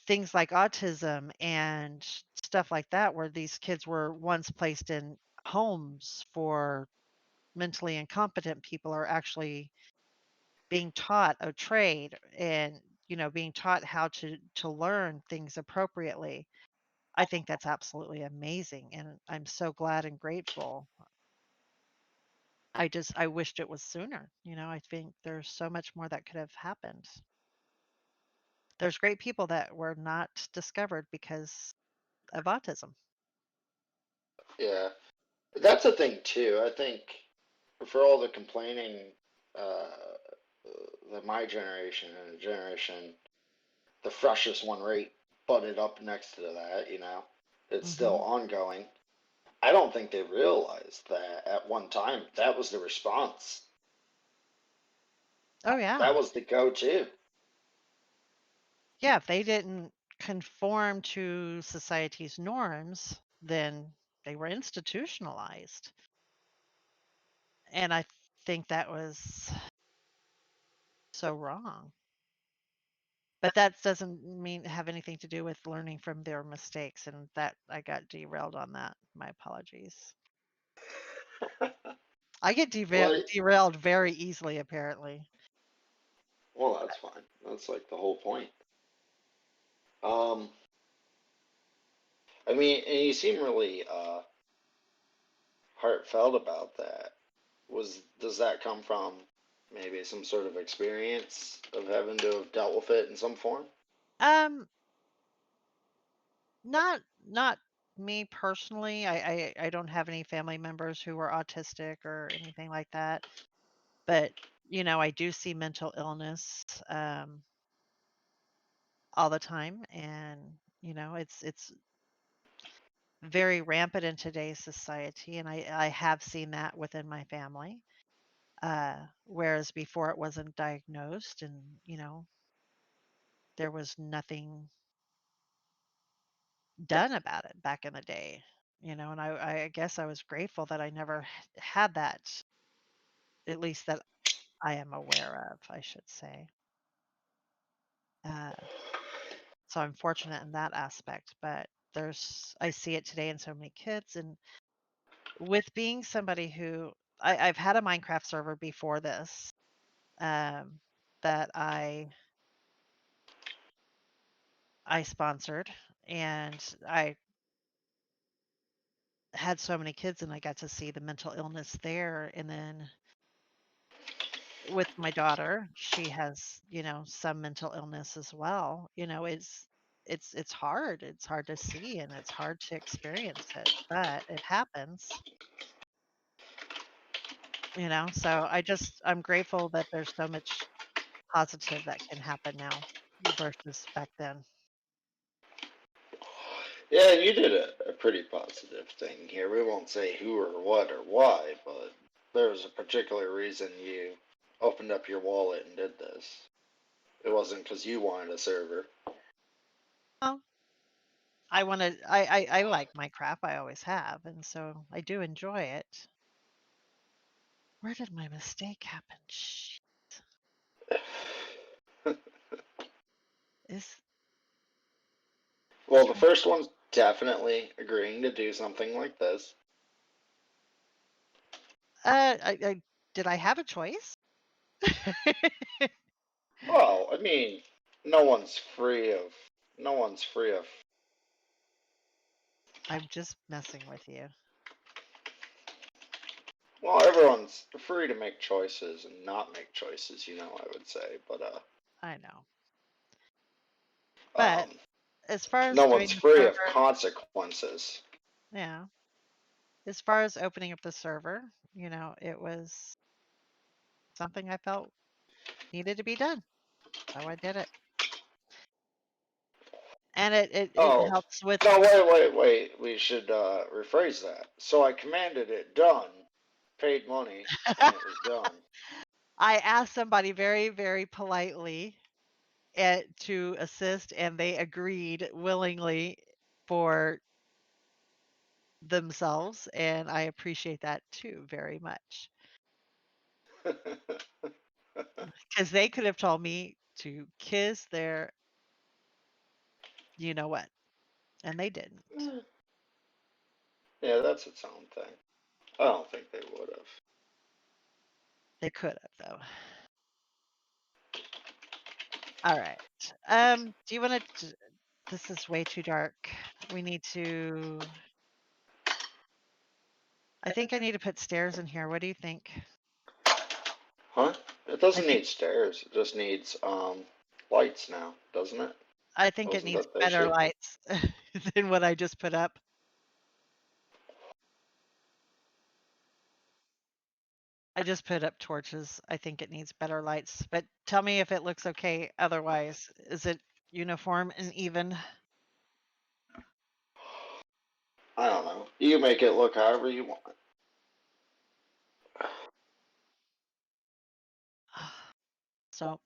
Things like autism and stuff like that, where these kids were once placed in homes for mentally incompetent people, are actually being taught a trade and being taught how to learn things appropriately. I think that's absolutely amazing, and I'm so glad and grateful. I wished it was sooner. I think there's so much more that could have happened. There's great people that were not discovered because of autism. Yeah, that's a thing too. I think for all the complaining uh, that my generation and the generation, the freshest one right butted up next to that, it's still Hmm. ongoing. I don't think they realized that at one time that was the response. Oh yeah. That was the go-to. Yeah, if they didn't conform to society's norms, then they were institutionalized. And I think that was so wrong. But that doesn't mean have anything to do with learning from their mistakes, and that I got derailed on that. My apologies. I get Well, derailed very easily, apparently. well, that's fine. That's like the whole point. Um, I mean, and you seem really heartfelt about that. Does that come from maybe some sort of experience of having to have dealt with it in some form? Um, not me personally. I don't have any family members who are autistic or anything like that. But I do see mental illness all the time, and it's very rampant in today's society, and I have seen that within my family. Whereas before it wasn't diagnosed, and there was nothing done about it back in the day. And I guess I was grateful that I never had that, at least that I am aware of, I should say. Uh, so I'm fortunate in that aspect, but I see it today in so many kids. And with being somebody who I've had a Minecraft server before this, um, that I sponsored, and I had so many kids, and I got to see the mental illness there. And then with my daughter, she has, some mental illness as well. It's hard. It's hard to see, and it's hard to experience it, but it happens. So I'm grateful that there's so much positive that can happen now versus back then. Yeah, you did a pretty positive thing here. We won't say who or what or why, but there was a particular reason you opened up your wallet and did this. It wasn't because you wanted a server. Well, I like my crap. I always have, and so I do enjoy it. Where did my mistake happen? Is Well, the first one's definitely agreeing to do something like this. I did I have a choice? Well, I mean, no one's free of. No one's free of. I'm just messing with you. Well, everyone's free to make choices and not make choices, I would say. But, I know. But um, as far as no one's doing the free of server, consequences. yeah. As far as opening up the server, it was something I felt needed to be done. So I did it. And it Oh, helps with no, wait. We should rephrase that. So I commanded it done, paid money, and it was done. I asked somebody very, very politely to assist, and they agreed willingly for themselves, and I appreciate that too very much. Because they could have told me to kiss their you know what, and they didn't. Yeah, that's its own thing. I don't think they would have. They could have though. All right. Do you want to? This is way too dark. We need to. I think I need to put stairs in here. What do you think? Huh? It I doesn't think need stairs. It just needs lights now, doesn't it? I think it Wasn't needs that the better issue? lights than what I just put up. I just put up torches. I think it needs better lights. But tell me if it looks okay otherwise. Is it uniform and even? I don't know. You can make it look however you want. So,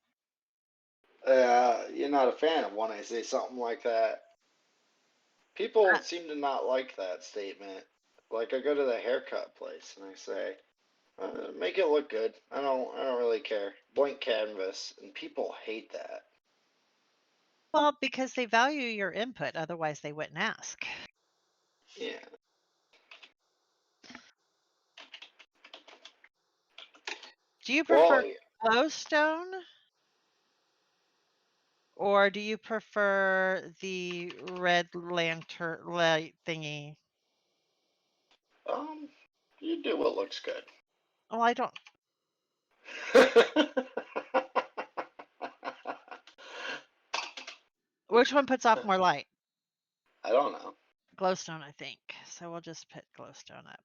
You're not a fan of when I say something like that. uh, People seem to not like that statement. Like I go to the haircut place and I say, "Make it look good." I don't really care. Blank canvas, and people hate that. well, because they value your input, otherwise they wouldn't ask. Yeah. Do you prefer Well, glowstone or do you prefer the red lantern light thingy? um, you do what looks good. Well, I don't. Which one puts off more light? I don't know. Glowstone, I think. So we'll just put glowstone up.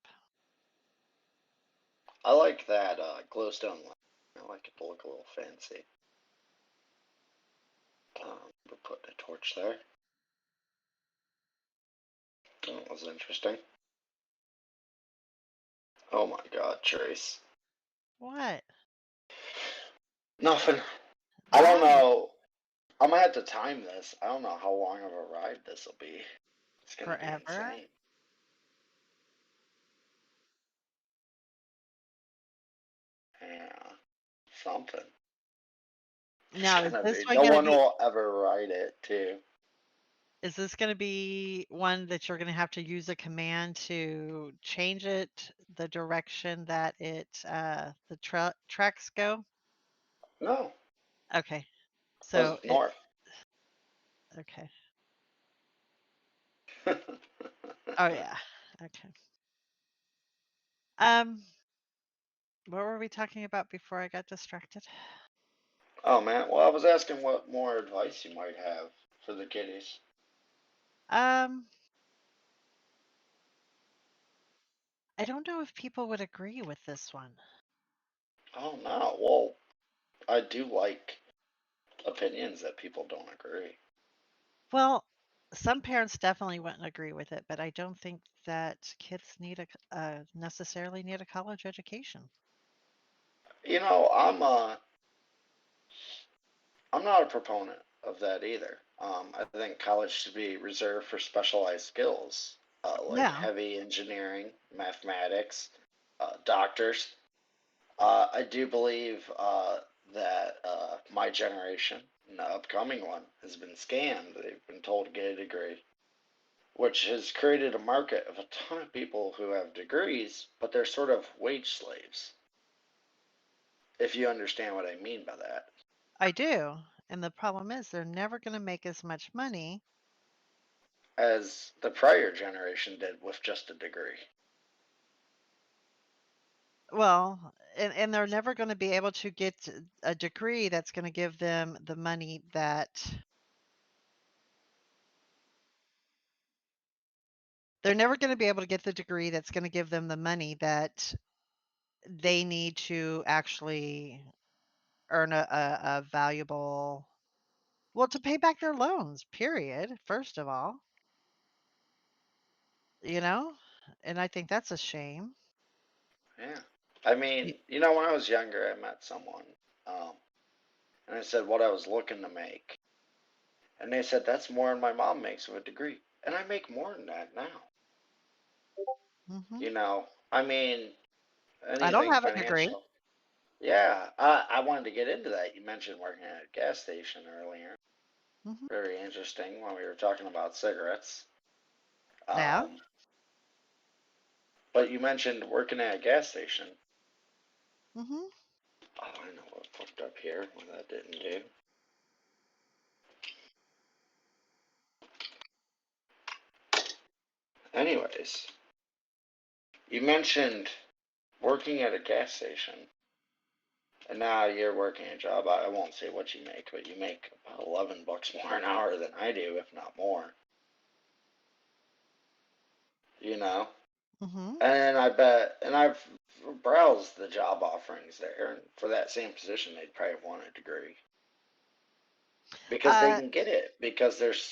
I like that glowstone light. I like it to look a little fancy. We're putting a torch there. That was interesting. Oh my god, Trace. What? Nothing. I don't Why? know. I'm gonna have to time this. I don't know how long of a ride this will be. It's gonna be Forever? insane. Yeah, something. It's Now, is gonna this be. one No gonna one be will ever ride it, too. is this gonna be one that you're gonna have to use a command to change it the direction that the tracks go? No, Okay. it So was north. okay. Oh yeah. Okay. Um, what were we talking about before I got distracted? Oh man, well I was asking what more advice you might have for the kiddies. Um, I don't know if people would agree with this one. Oh no, well I do like opinions that people don't agree. Well, some parents definitely wouldn't agree with it, but I don't think that kids necessarily need a college education. You know, I'm not a proponent of that either. I think college should be reserved for specialized skills, like Yeah, heavy engineering, mathematics, doctors. I do believe that my generation and the upcoming one has been scammed. They've been told to get a degree, which has created a market of a ton of people who have degrees, but they're sort of wage slaves, if you understand what I mean by that, I do. And the problem is they're never going to make as much money. as the prior generation did with just a degree. Well, and they're never going to be able to get a degree that's going to give them the money that they're never going to be able to get the degree that's going to give them the money that they need to actually earn a valuable, well, to pay back their loans, period, first of all, you know? And I think that's a shame. Yeah. I Y- mean, you know, when I was younger, I met someone, um, and I said what I was looking to make, and they said that's more than my mom makes with a degree, and I make more than that now. Mhm. You know, I mean, I don't anything have a degree. financial. Yeah, I wanted to get into that. You mentioned working at a gas station earlier. Mhm. Very interesting when we were talking about cigarettes. Yeah. Um, but you mentioned working at a gas station. Mhm. Oh, I know what fucked up here. What that didn't do. Anyways, you mentioned working at a gas station, and now you're working a job. I won't say what you make, but you make about $11 more an hour than I do, if not more. You know, Mhm. and I bet, and I've browsed the job offerings there, and for that same position, they'd probably want a degree because they Uh, can get it because there's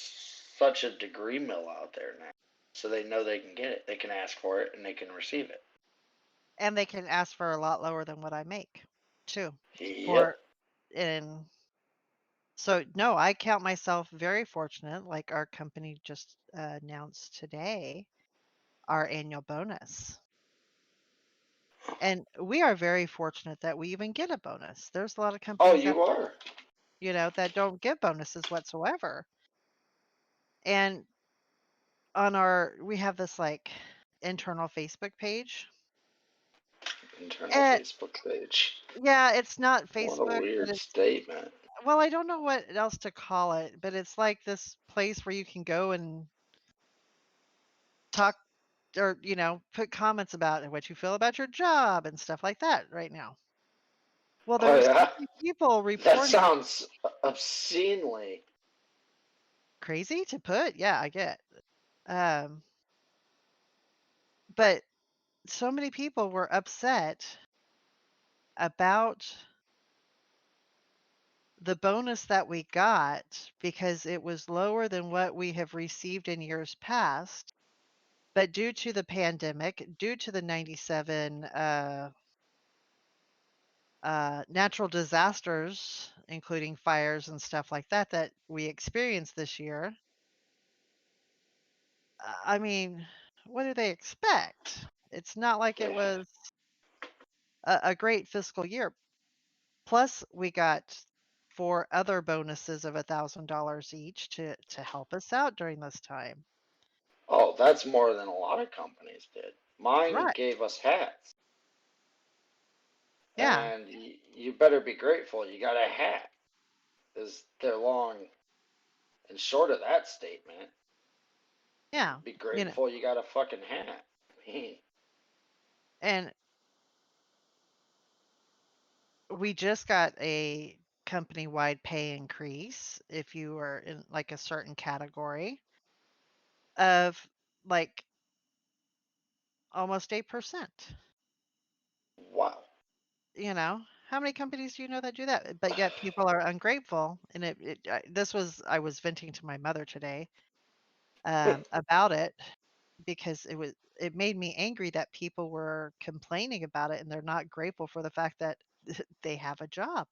such a degree mill out there now. So they know they can get it. They can ask for it and they can receive it. and they can ask for a lot lower than what I make, too. Yep. For and so no, I count myself very fortunate. Like our company just announced today our annual bonus. And we are very fortunate that we even get a bonus. There's a lot of Oh, companies that you don't, are. that don't give bonuses whatsoever. And on we have this like internal Facebook page. Internal And Facebook page. yeah, it's not What a Facebook, but weird it's, statement. well, I don't know what else to call it, but it's like this place where you can go and talk or, put comments about what you feel about your job and stuff like that right now. Well, there Oh, were so yeah? many people That reporting. sounds obscenely. Crazy to put, yeah, I get. Um, but so many people were upset about the bonus that we got because it was lower than what we have received in years past. But due to the pandemic, due to the 97 natural disasters, including fires and stuff like that, that we experienced this year, I mean, what do they expect? It's not like it Yeah. was a great fiscal year. Plus, we got four other bonuses of $1,000 each to help us out during this time. Oh, that's more than a lot of companies did. Mine Right. gave us hats, Yeah. and you better be grateful you got a hat, because they're long and short of that statement. Yeah. Be You know, grateful you got a fucking hat. I mean, and we just got a company-wide pay increase if you were in like a certain category of like almost 8%. wow. You know, how many companies do you know that do that? But yet people are ungrateful. And this was, I was venting to my mother today about it because it made me angry that people were complaining about it and they're not grateful for the fact that they have a job.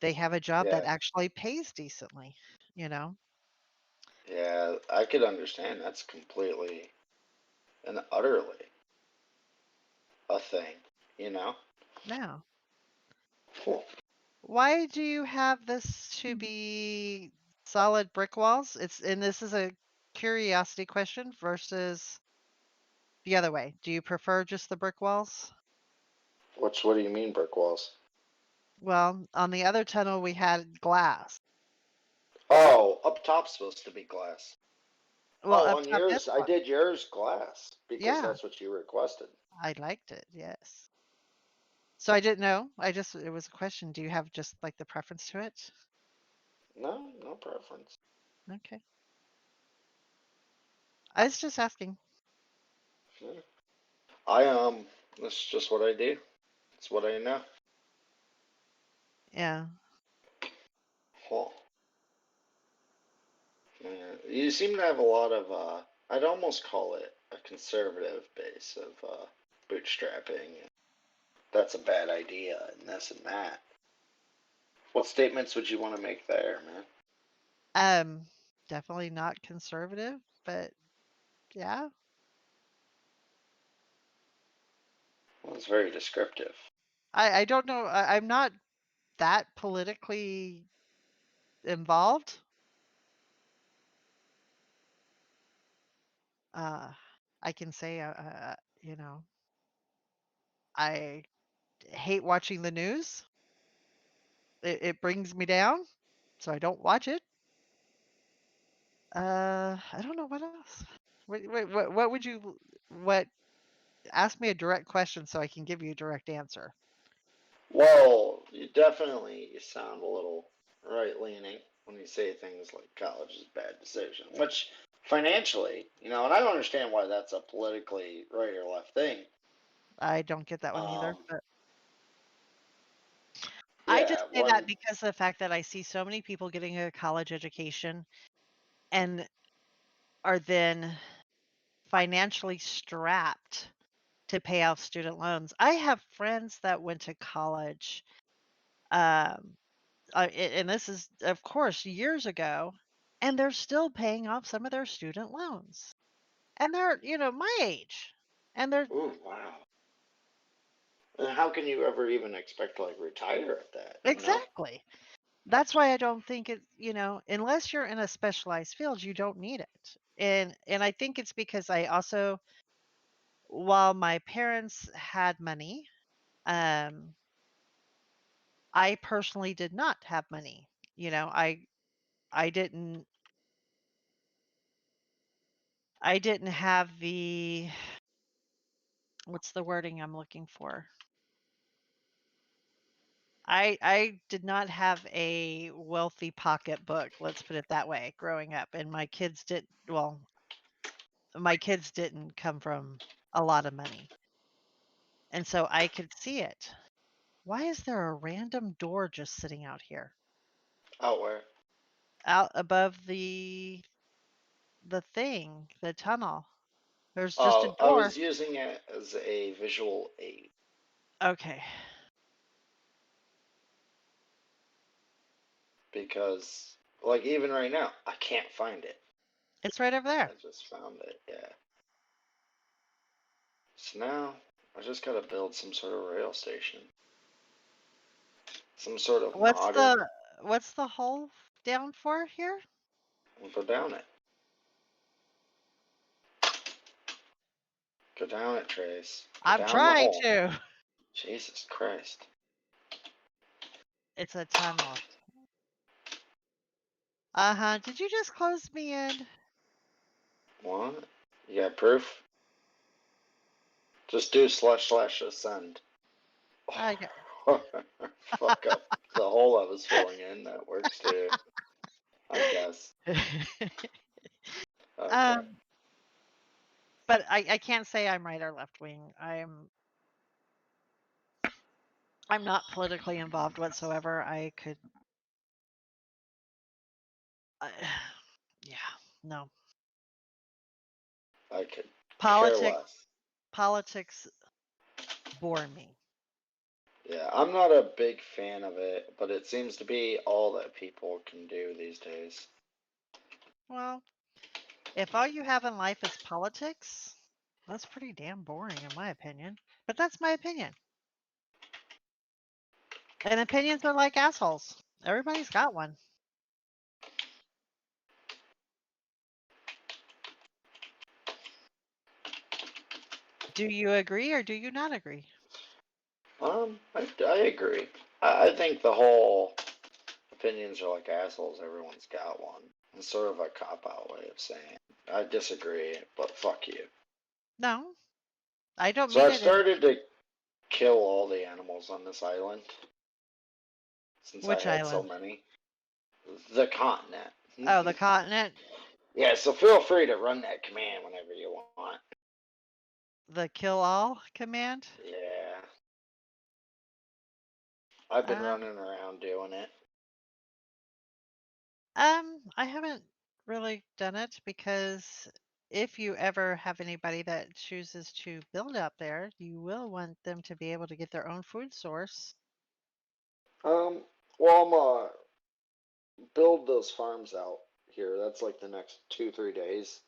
They have a job that Yeah, actually pays decently, you know? yeah, I could understand. That's completely and utterly a thing, you know? Now, Cool. why do you have this to be solid brick walls? And this is a curiosity question versus the other way. Do you prefer just the brick walls? What do you mean brick walls? Well, on the other tunnel we had glass. Oh, up top's supposed to be glass. Well, Oh, up on top is yours, I glass. did yours glass because Yeah, that's what you requested. I liked it. Yes. So I didn't know. It was a question. Do you have just like the preference to it? No, no preference. Okay. I was just asking. Yeah. I that's just what I do. It's what I know. Yeah. Well, yeah. You seem to have a lot of I'd almost call it a conservative base of bootstrapping. That's a bad idea and this and that. What statements would you want to make there, man? Um, Definitely not conservative, but yeah. Well, it's very descriptive. I don't know. I'm not that politically involved. Uh, I can say, you know, I hate watching the news. It brings me down, so I don't watch it. I don't know what else. What would you, what, ask me a direct question so I can give you a direct answer. Well, you sound a little right leaning when you say things like college is a bad decision, which financially, and I don't understand why that's a politically right or left thing. I don't get that one either, Um, but I just yeah, say that when because of the fact that I see so many people getting a college education and are then financially strapped to pay off student loans. I have friends that went to college, um, and this is, of course, years ago, and they're still paying off some of their student loans. And they're, my age. And they're ooh, wow. And how can you ever even expect to like retire at that? exactly. That's why I don't think it, unless you're in a specialized field, you don't need it. And I think it's because I also, while my parents had money, um, I personally did not have money. You know, I didn't I didn't have the, what's the wording I'm looking for? I did not have a wealthy pocketbook, let's put it that way, growing up. And my kids didn't come from a lot of money. And so I could see it. Why is there a random door just sitting out here? Out where? Out above the tunnel. There's just a I door. was using it as a visual aid. Okay. Because, like, even right now, I can't find it. It's right over there. I just found it, yeah. So now, I just gotta build some sort of rail station. Some sort of modern. What's the hole down for here? We'll go down it. Go down it, Trace. Go I'm down the trying hole. to. Jesus Christ. It's a tunnel. Uh-huh. Did you just close me in? What? You got proof? Just do / ascend. I got... Fuck up the hole I was filling in. That works too, I guess. Okay. But I can't say I'm right or left wing. I'm not politically involved whatsoever. I could yeah, no. I could care Politics less. politics bore me. Yeah, I'm not a big fan of it, but it seems to be all that people can do these days. Well, if all you have in life is politics, that's pretty damn boring in my opinion. But that's my opinion. And opinions are like assholes. Everybody's got one. Do you agree or do you not agree? I agree. I think the whole opinions are like assholes, everyone's got one. It's sort of a cop-out way of saying I disagree, but fuck you. No, I don't So mean I've it in started to kill all the animals on this island since I which had so island? many. The continent. Oh, the continent, Yeah, so feel free to run that command whenever you want. the kill all command. Yeah, I've been Um, running around doing it. I haven't really done it because if you ever have anybody that chooses to build out there, you will want them to be able to get their own food source. Um, well, build those farms out here. That's like the next 2 3 days,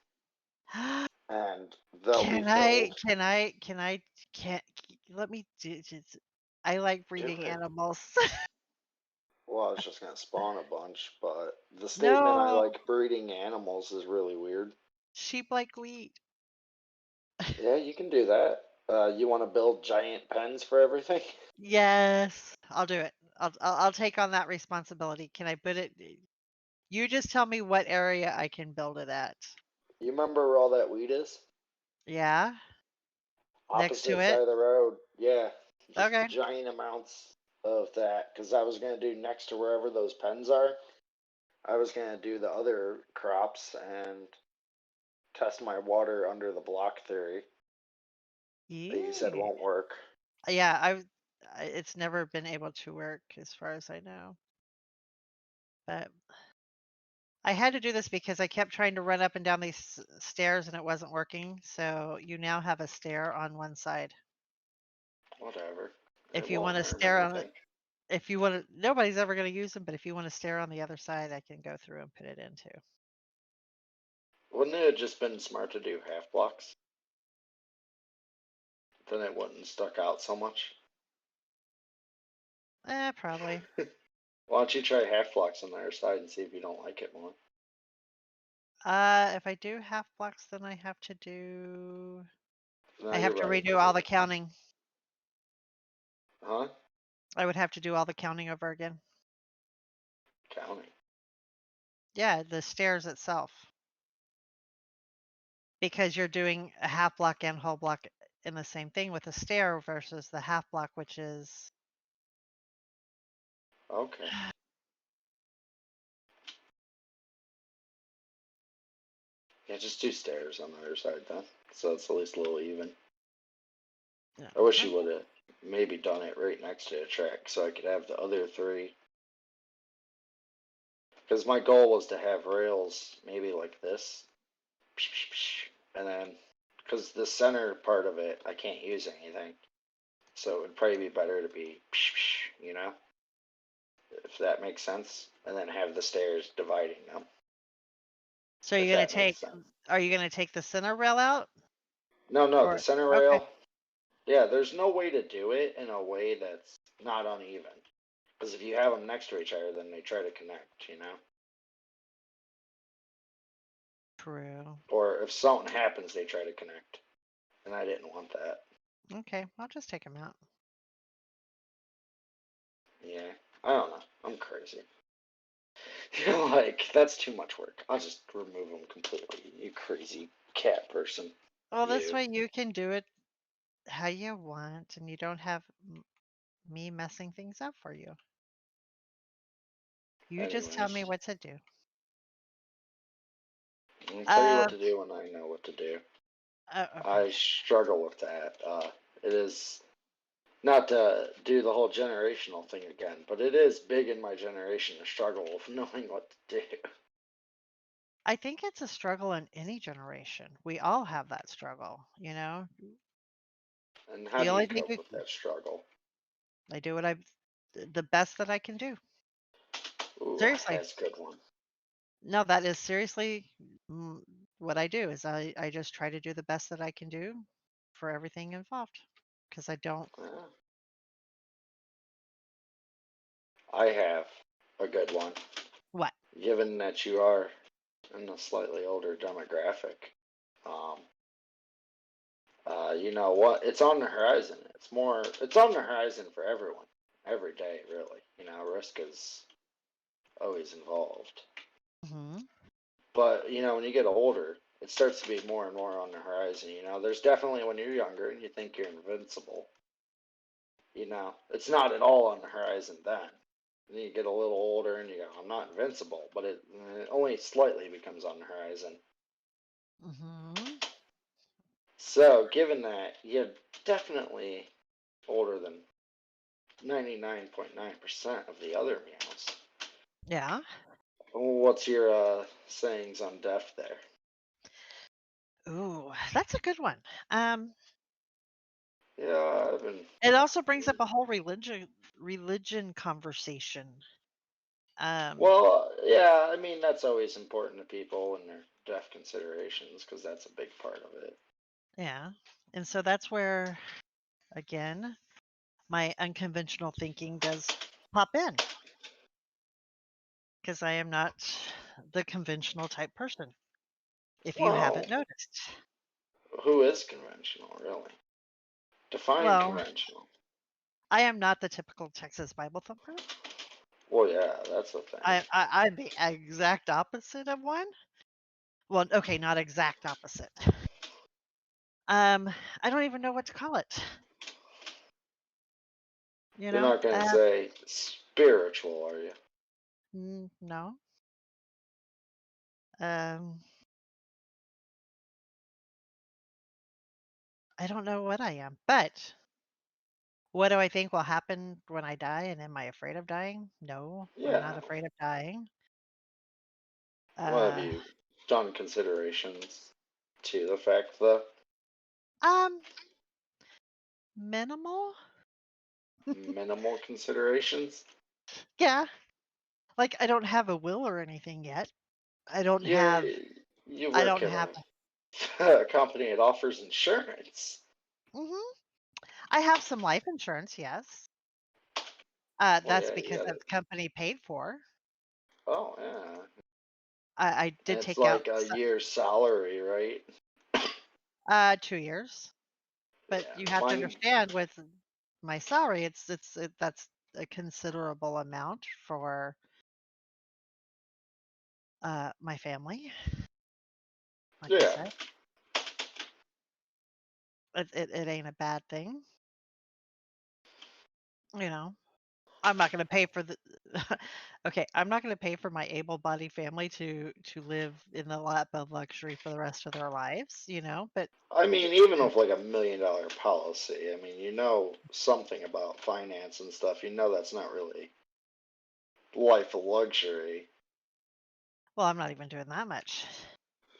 and they'll be Can I, filled. can I, can I, can't, let me do, I like Do breeding it. animals. Well, I was just gonna spawn a bunch, but the statement I No, like breeding animals is really weird. sheep like wheat. Yeah, you can do that. You want to build giant pens for everything? Yes, I'll do it. I'll take on that responsibility. Can I put it? You just tell me what area I can build it at. You remember where all that wheat is? Yeah, next to Opposite it. side of the road. Yeah, just Okay. giant amounts of that. Because I was gonna do next to wherever those pens are. I was gonna do the other crops and test my water under the block theory that you said Yeah. won't work. Yeah, it's never been able to work as far as I know. But I had to do this because I kept trying to run up and down these stairs and it wasn't working. So you now have a stair on one side. Whatever. It If you want won't to harm stare on it, anything. if you want to, nobody's ever going to use them, but if you want to stare on the other side, I can go through and put it into. Wouldn't it have just been smart to do half blocks? Then it wouldn't stuck out so much. Probably. Why don't you try half blocks on the other side and see if you don't like it more? If I do half blocks, then I have to do. No, I you're have to right. redo all the counting. Huh? I would have to do all the counting over again. Counting. Yeah, the stairs itself. Because you're doing a half block and whole block in the same thing with a stair versus the half block, which is Okay. Yeah, just do stairs on the other side then. So it's at least a little even. yeah. I wish you would have maybe done it right next to the track so I could have the other three. Because my goal was to have rails maybe like this. And then because the center part of it, I can't use anything. So it would probably be better to be, you know, if that makes sense, and then have the stairs dividing them. So If that makes sense. are you gonna take the center rail out? No, the Or center okay. rail. Yeah, there's no way to do it in a way that's not uneven. Because if you have them next to each other, then they try to connect, you know? True. Or if something happens, they try to connect. And I didn't want that. Okay, I'll just take them out. Yeah, I don't know. I'm crazy. Like, that's too much work. I'll just remove them completely. You crazy cat person. Well, this You. way you can do it how you want, and you don't have me messing things up for you. You just tell me Anyways, what to do. I'll tell you what Uh, to do when I know what to do. okay. I struggle with that. It is not to do the whole generational thing again, but it is big in my generation to struggle with knowing what to do. I think it's a struggle in any generation. We all have that struggle, you know? And how The do you only thing cope with that struggle? I do what the best that I can do. Ooh, Seriously. that's a good one. No, that is seriously mm, what I do is I just try to do the best that I can do for everything involved because I don't. Yeah, I have a good one. What? Given that you are in a slightly older demographic, um, you know what? It's on the horizon. It's on the horizon for everyone, every day, really. You know, risk is always involved. Hmm. But, you know, when you get older, it starts to be more and more on the horizon. You know, there's definitely when you're younger and you think you're invincible, you know, it's not at all on the horizon then. And then you get a little older and you go, I'm not invincible, but it only slightly becomes on the horizon. Hmm. So, given that you're definitely older than 99.9% of the other meows, Yeah. what's your sayings on death there? Ooh, that's a good one. Um, Yeah, I've been. it also brings up a whole religion conversation. Um, Well, yeah, I mean, that's always important to people and their death considerations because that's a big part of it. yeah. And so that's where, again, my unconventional thinking does pop in because I am not the conventional type person, if you Well, haven't noticed. who is conventional, really? Define Well, conventional. I am not the typical Texas Bible thumper. Well, yeah, that's the thing. I'm the exact opposite of one. Well, okay, not exact opposite. Um, I don't even know what to call it. You You're know? not going to say spiritual, are you? No. Um, I don't know what I am. But what do I think will happen when I die? And am I afraid of dying? No, I'm Yeah. not afraid of dying. Well, have Uh, you done considerations to the fact that um, minimal. minimal considerations? Yeah, like I don't have a will or anything yet. I don't have. You I work don't at have. a company that offers insurance. Hmm. I have some life insurance. Yes. Well, That's yeah, you because got it. that's company paid for. Oh, yeah. I And did it's take out like a year's salary, right? 2 years, but Yeah, you have to mine. understand with my salary, that's a considerable amount for my family. Like I Yeah, said, it ain't a bad thing, you know. I'm not going to pay for the okay, I'm not going to pay for my able-bodied family to live in the lap of luxury for the rest of their lives, you know, but I mean, even with like $1 million policy, I mean, you know something about finance and stuff. You know that's not really life of luxury. well, I'm not even doing that much.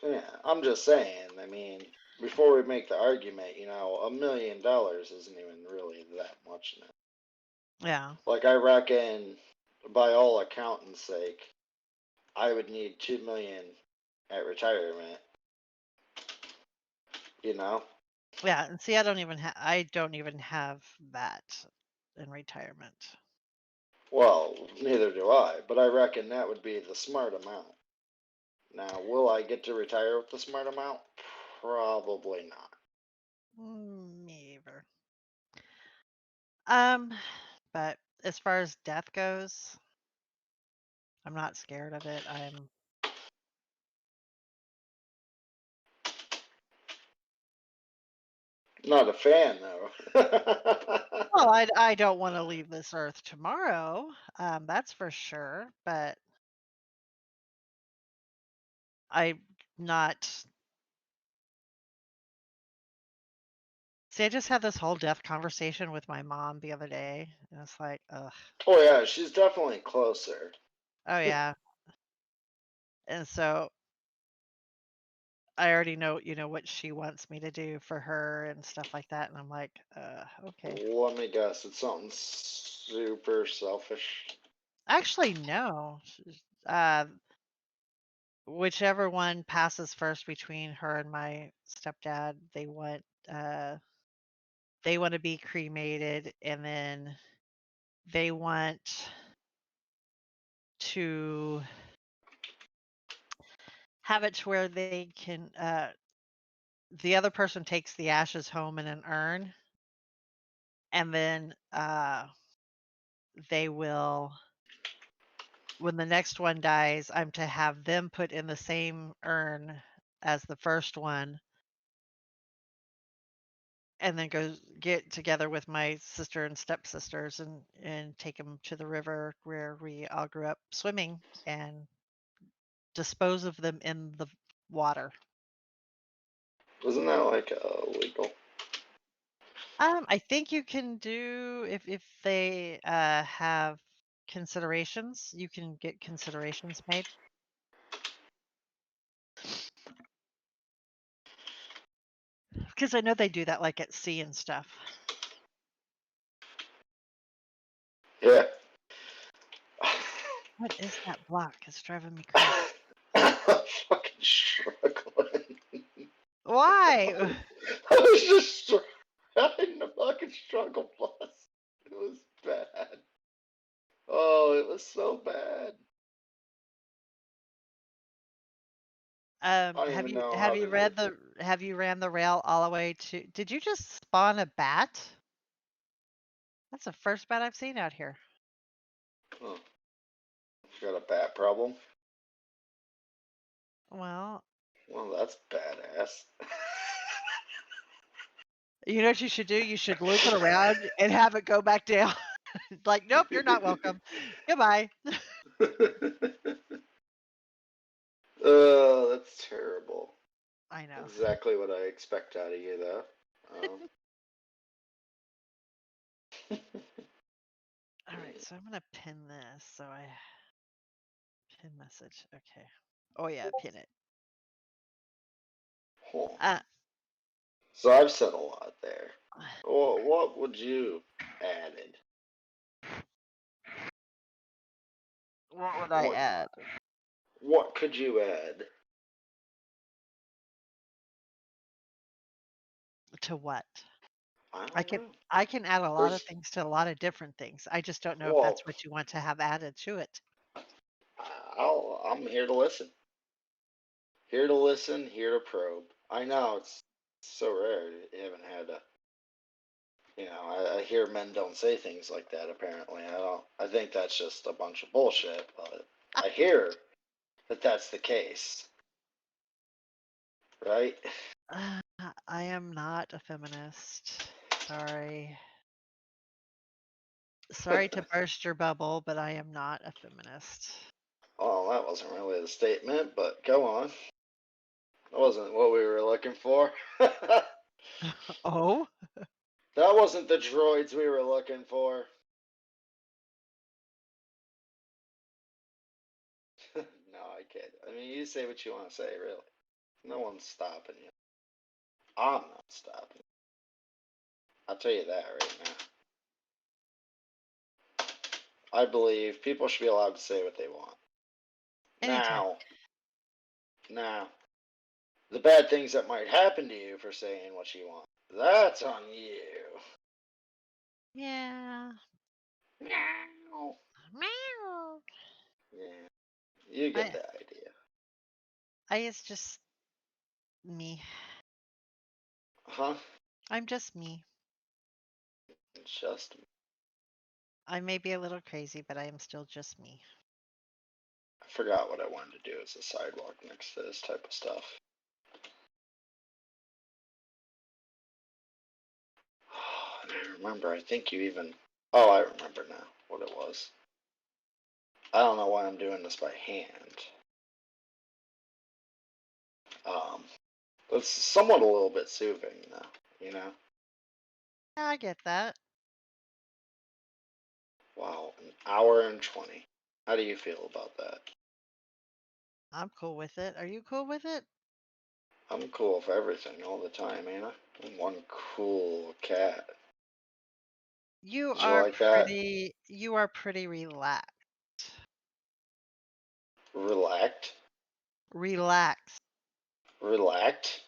Yeah, I'm just saying. I mean, before we make the argument, $1 million isn't even really that much now. Yeah. Like I reckon, by all accountants' sake, I would need 2 million at retirement. You know. Yeah, and see, I don't even have that in retirement. Well, neither do I, but I reckon that would be the smart amount. Now, will I get to retire with the smart amount? Probably not. Me either. Um, but as far as death goes, I'm not scared of it. I'm Not a fan, though. well, I don't want to leave this earth tomorrow. That's for sure. But I'm not. See, I just had this whole death conversation with my mom the other day, and it's like, ugh. Oh, yeah, she's definitely closer. Oh yeah. And so I already know, what she wants me to do for her and stuff like that. And I'm like, okay. Let me guess, it's something super selfish. Actually, no. Uh, whichever one passes first between her and my stepdad, uh, they want to be cremated, and then they want to have it to where they can. The other person takes the ashes home in an urn, and then they will, when the next one dies, I'm to have them put in the same urn as the first one, and then go get together with my sister and stepsisters and take them to the river where we all grew up swimming and dispose of them in the water. Isn't that like illegal? I think you can do, if they have considerations, you can get considerations made. Because I know they do that like at sea and stuff. Yeah. What is that block? It's driving me crazy. I'm fucking struggling. Why? I was just trying to fucking struggle plus. It was bad. Oh, it was so bad. I don't Have even you know have how you to read do. the have you ran the rail all the way to? Did you just spawn a bat? That's the first bat I've seen out here. Oh, got a bat problem? Well, Well, that's badass. you know what you should do? You should loop it around and have it go back down. Like, nope, you're not welcome. Goodbye. Oh, that's terrible. I know. Exactly what I expect out of you, though. All right, so I'm gonna pin this. So I pin message. Okay. Oh yeah, pin it. Huh. Uh, So I've said a lot there. Well, what would you added? what would I What add? what could you add? To what? I I don't can know. I can add a lot of There's things to a lot of different things. I just don't know if well, that's what you want to have added to it. I'm here to listen. Here to listen. Here to probe. I know it's so rare you haven't had a. I hear men don't say things like that. Apparently, I don't. I think that's just a bunch of bullshit. But I hear that that's the case, right? I am not a feminist. Sorry. Sorry to burst your bubble, but I am not a feminist. Well, that wasn't really the statement, but go on. That wasn't what we were looking for. That Oh? wasn't the droids we were looking for. No, I kid. I mean, you say what you want to say, really. No one's stopping you. I'm not stopping. I'll tell you that right now. I believe people should be allowed to say what they want. Anytime. Now, the bad things that might happen to you for saying what you want, that's on you. Yeah. Meow. Meow. Yeah, you get I the idea. it's just me. Huh? I'm just me. It's just, I may be a little crazy, but I am still just me. I forgot what I wanted to do as a sidewalk next to this type of stuff. And I remember, I think you even, oh, I remember now what it was. I don't know why I'm doing this by hand. Um, it's somewhat a little bit soothing, though, you know? I get that. Wow, an hour and 20. How do you feel about that? I'm cool with it. Are you cool with it? I'm cool with everything all the time, ain't I? I'm one cool cat. You Did you are like that? pretty relaxed. Relaxed? Relaxed. Relaxed?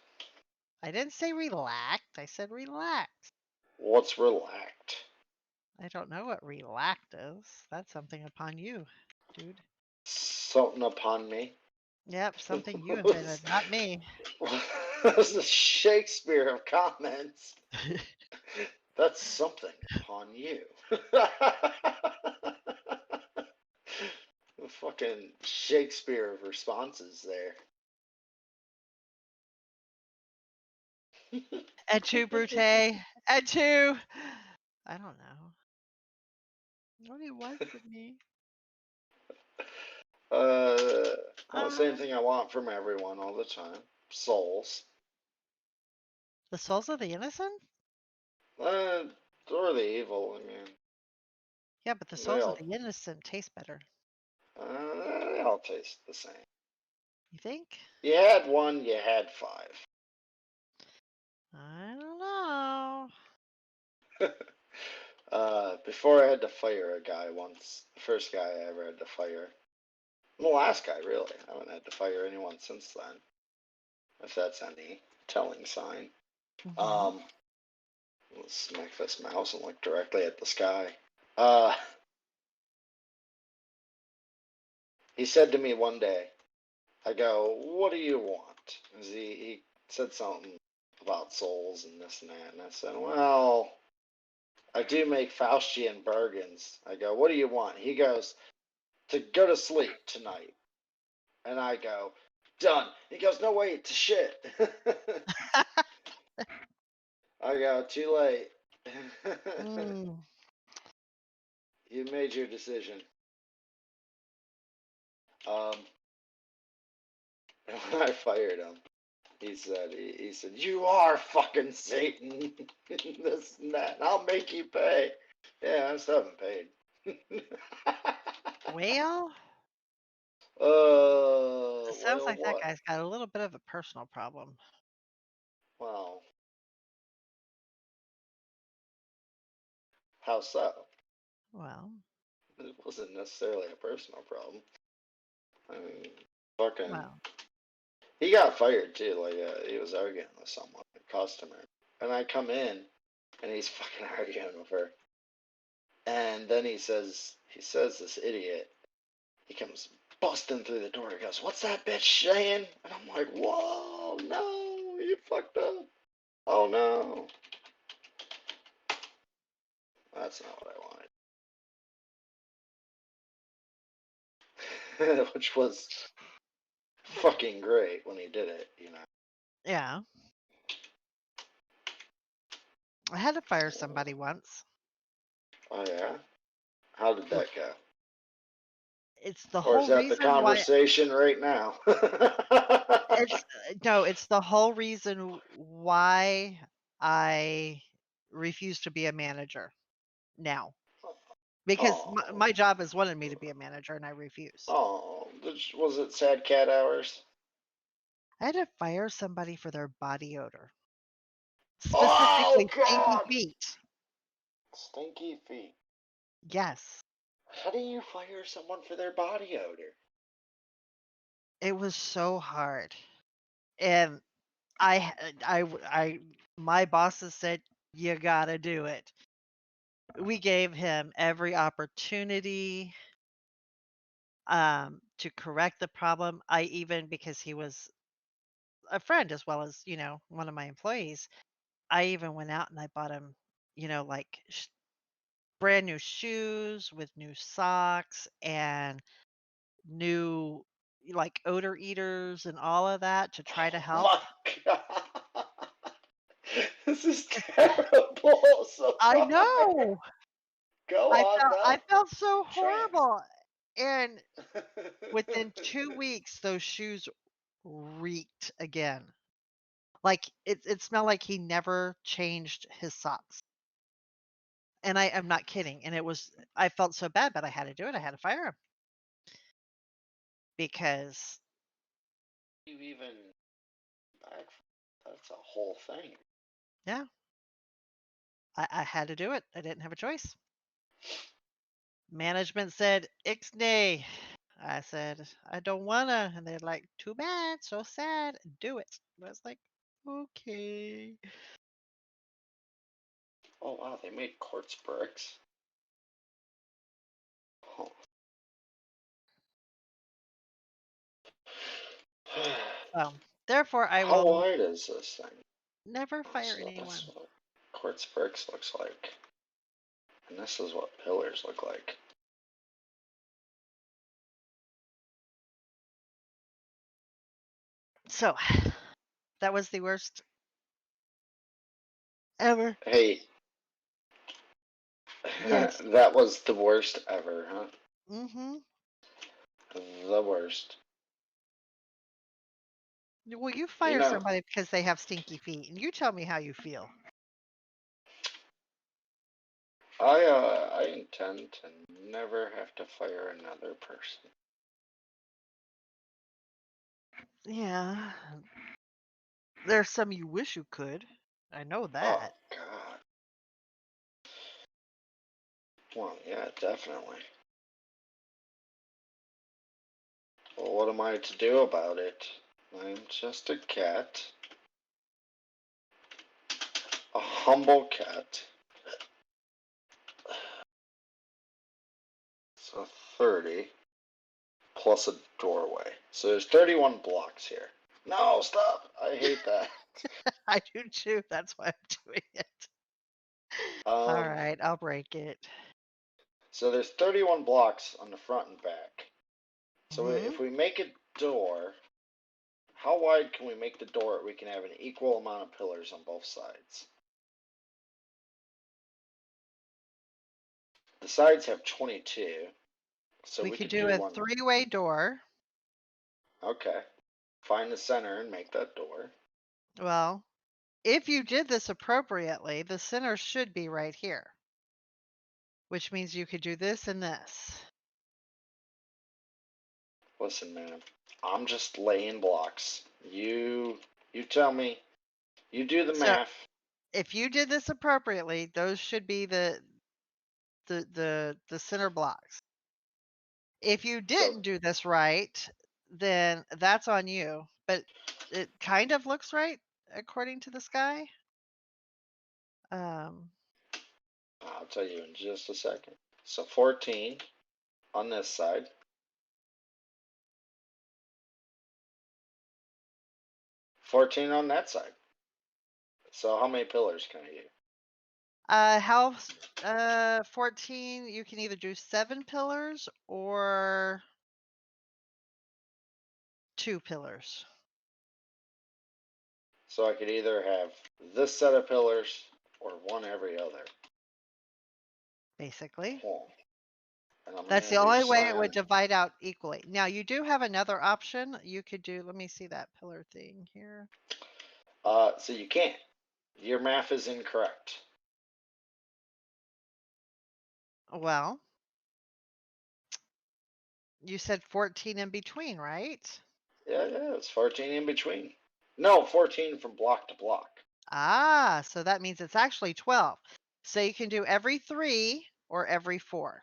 I didn't say relaxed. I said relaxed. What's relaxed? I don't know what relaxed is. That's something upon you, dude. Something upon me? Yep, something you invented, not me. This is Shakespeare of comments. That's something upon you. The fucking Shakespeare of responses there. Et tu, Brute? Et tu? I don't know. What do you want from me? Well, the same thing I want from everyone all the time. Souls. The souls of the innocent? Uh, or the evil, I mean. Yeah, but the They souls of all, the innocent taste better. they all taste the same. You think? You had one, you had five. I don't know. Before I had to fire a guy once, the first guy I ever had to fire. The last guy, really. I haven't had to fire anyone since then, if that's any telling sign. Hmm. Um, let's smack this mouse and look directly at the sky. Uh, he said to me one day, I go, "What do you want?" He said something about souls and this and that, and I said, "Well, I do make Faustian bargains." I go, "What do you want?" He goes, "To go to sleep tonight." And I go, "Done." He goes, "No, wait, to shit." I go, "Too late." Mm. You made your decision. Um, and when I fired him, he said, "You are fucking Satan." This and that. And I'll make you pay. Yeah, I still haven't paid. Well, it sounds Well, like that what? guy's got a little bit of a personal problem. Well, how so? Well, It wasn't necessarily a personal problem. I mean, fucking, well. he got fired too. Like, he was arguing with someone, a customer, and I come in, and he's fucking arguing with her, and then he says this idiot, he comes busting through the door. He goes, "What's that bitch saying?" And I'm like, "Whoa, no, you fucked up. Oh no, that's not what I wanted." Which was fucking great when he did it, you know. Yeah. I had to fire somebody once. Oh yeah, how did R- that go? It's the Or is whole that the reason why conversation right now? it's no, it's the whole reason why I refuse to be a manager now. Because Oh, my job has wanted me to be a manager and I refused. oh, was it sad cat hours? I had to fire somebody for their body odor. Oh specifically stinky God! feet. Stinky feet. Yes, How do you fire someone for their body odor? it was so hard. And I my bosses said, you gotta do it. We gave him every opportunity to correct the problem. I even, because he was a friend as well as, one of my employees, I even went out and I bought him, like brand new shoes with new socks and new like odor eaters and all of that to try to Oh help. my God! This is terrible so I far. know. Go I on felt I though. felt so Trance. horrible. And within 2 weeks those shoes reeked again. Like it smelled like he never changed his socks. And I am not kidding. And I felt so bad, but I had to do it. I had to fire him because You even back? That's a whole thing. yeah, I had to do it. I didn't have a choice. Management said, Ixnay. I said, I don't wanna. And they're like, too bad, so sad. Do it. I was like, okay. Oh wow, they made quartz bricks. Huh. Well, therefore, I How will wide is this thing? never Oh, fire so that's anyone. what quartz bricks looks like. And this is what pillars look like. So that was the worst ever. Hey, Yes. that was the worst ever, huh? Mm-hmm. The worst. Well, you You fire know, somebody because they have stinky feet, and you tell me how you feel. I intend to never have to fire another person. Yeah. There's some you wish you could. I know Oh that. God. Well, yeah, definitely. Well, what am I to do about it? I'm just a cat. A humble cat. So 30 plus a doorway. So there's 31 blocks here. No, stop. I hate that. I do too. That's why I'm doing it. All Um, right, I'll break it. so there's 31 blocks on the front and back. So Hmm. if we make a door, how wide can we make the door? We can have an equal amount of pillars on both sides. The sides have 22, so We we could could do do a one. three-way door. Okay. Find the center and make that door. Well, if you did this appropriately, the center should be right here, which means you could do this and this. Listen, man, I'm just laying blocks. You tell me. You do the So math. if you did this appropriately, those should be the center blocks. If you So didn't do this right, then that's on you. But it kind of looks right according to this guy. Um, I'll tell you in just a second. So 14 on this side. 14 on that side. So how many pillars can I do? house 14, you can either do 7 pillars or 2 pillars, So I could either have this set of pillars or one every other. basically. Oh, and I'm That's gonna the do only way it would cyan. divide out equally. Now you do have another option. You could do, let me see that pillar thing here. So you can't. Your math is incorrect. Well, you said 14 in between, right? Yeah, it's 14 in between. No, 14 from block to block. Ah, so that means it's actually 12. So you can do every 3 or every 4.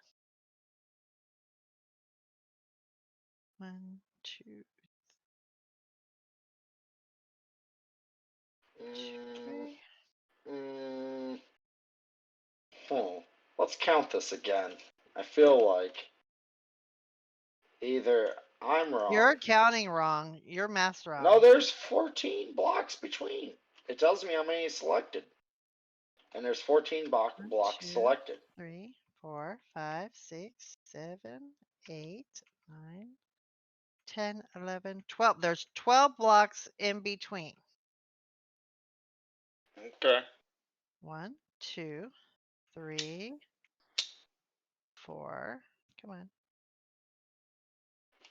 1, 2, Mm, 3. mm, Let's count this again. I feel like either I'm You're wrong. counting wrong. Your math's No, wrong. there's 14 blocks between. It tells me how many is selected. And there's 14 1, blocks 2, selected. 3, 4, 5, 6, 7, 8, 9, 10, 11, 12. There's 12 blocks in between. Okay. 1, 2, 3, 4. Come on.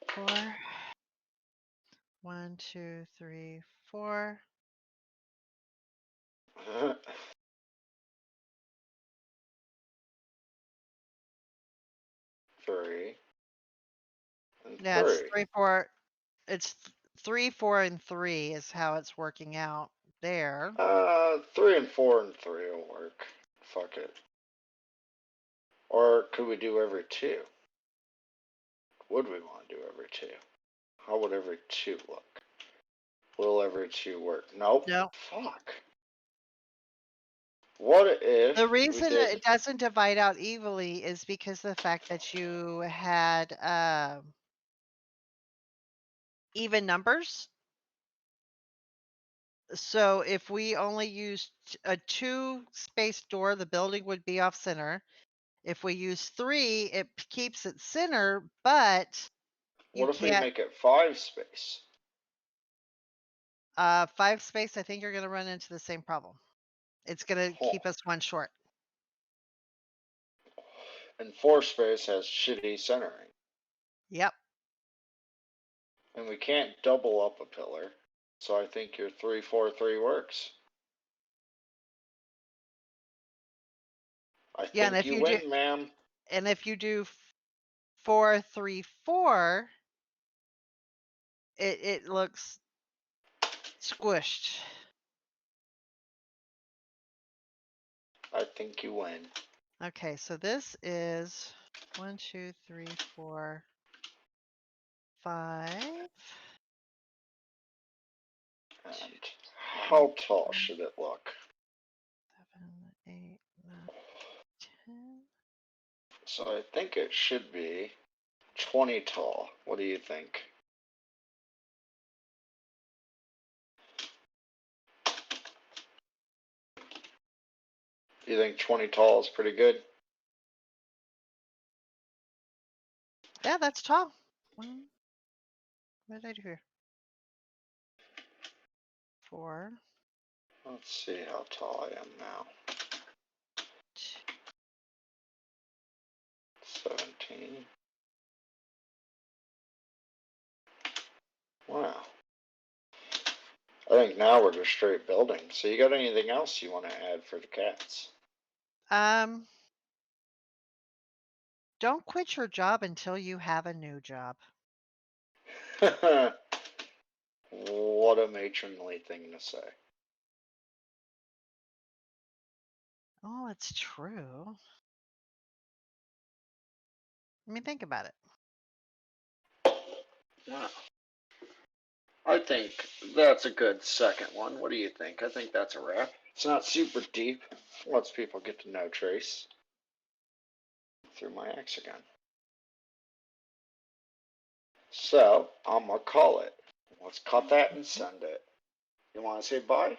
4. 1, 2, 3, 4. 3 and Yeah, it's 3. 3, 4. It's 3, 4, and 3 is how it's working out there. 3 and 4 and 3 will work. Fuck it. Or could we do every 2? Would we want to do every 2? How would every 2 look? Will every 2 work? Nope. No. Fuck. What if The we reason did... it doesn't divide out evenly is because the fact that you had even numbers. So if we only used a 2-space door, the building would be off center. If we use 3, it keeps it center, but you What if we can't. make it 5 space? 5 space, I think you're going to run into the same problem. It's going to Huh. keep us one short. And 4 space has shitty centering. Yep. And we can't double up a pillar. So I think your 3-4-3 works. I Yeah, and think if you you do win, ma'am. 4, 3, 4, it looks squished. I think you win. Okay, so this is 1, 2, 3, 4, 5. And 2, how tall should it look? 7, 8, 9, 10. So I think it should be 20 tall. What do you think? You think 20 tall is pretty good? Yeah, that's tall. What did I do here? 4, Let's see how tall I am now. 17. Wow. I think now we're just straight building. So you got anything else you want to add for the cats? Don't quit your job until you have a new job. What a matronly thing to say. Oh, it's true. I mean, think about it. Wow. I think that's a good second one. What do you think? I think that's a wrap. It's not super deep. Lets people get to know Trace through my hexagon. So I'm gonna call it. Let's cut that and send it. You want to say bye?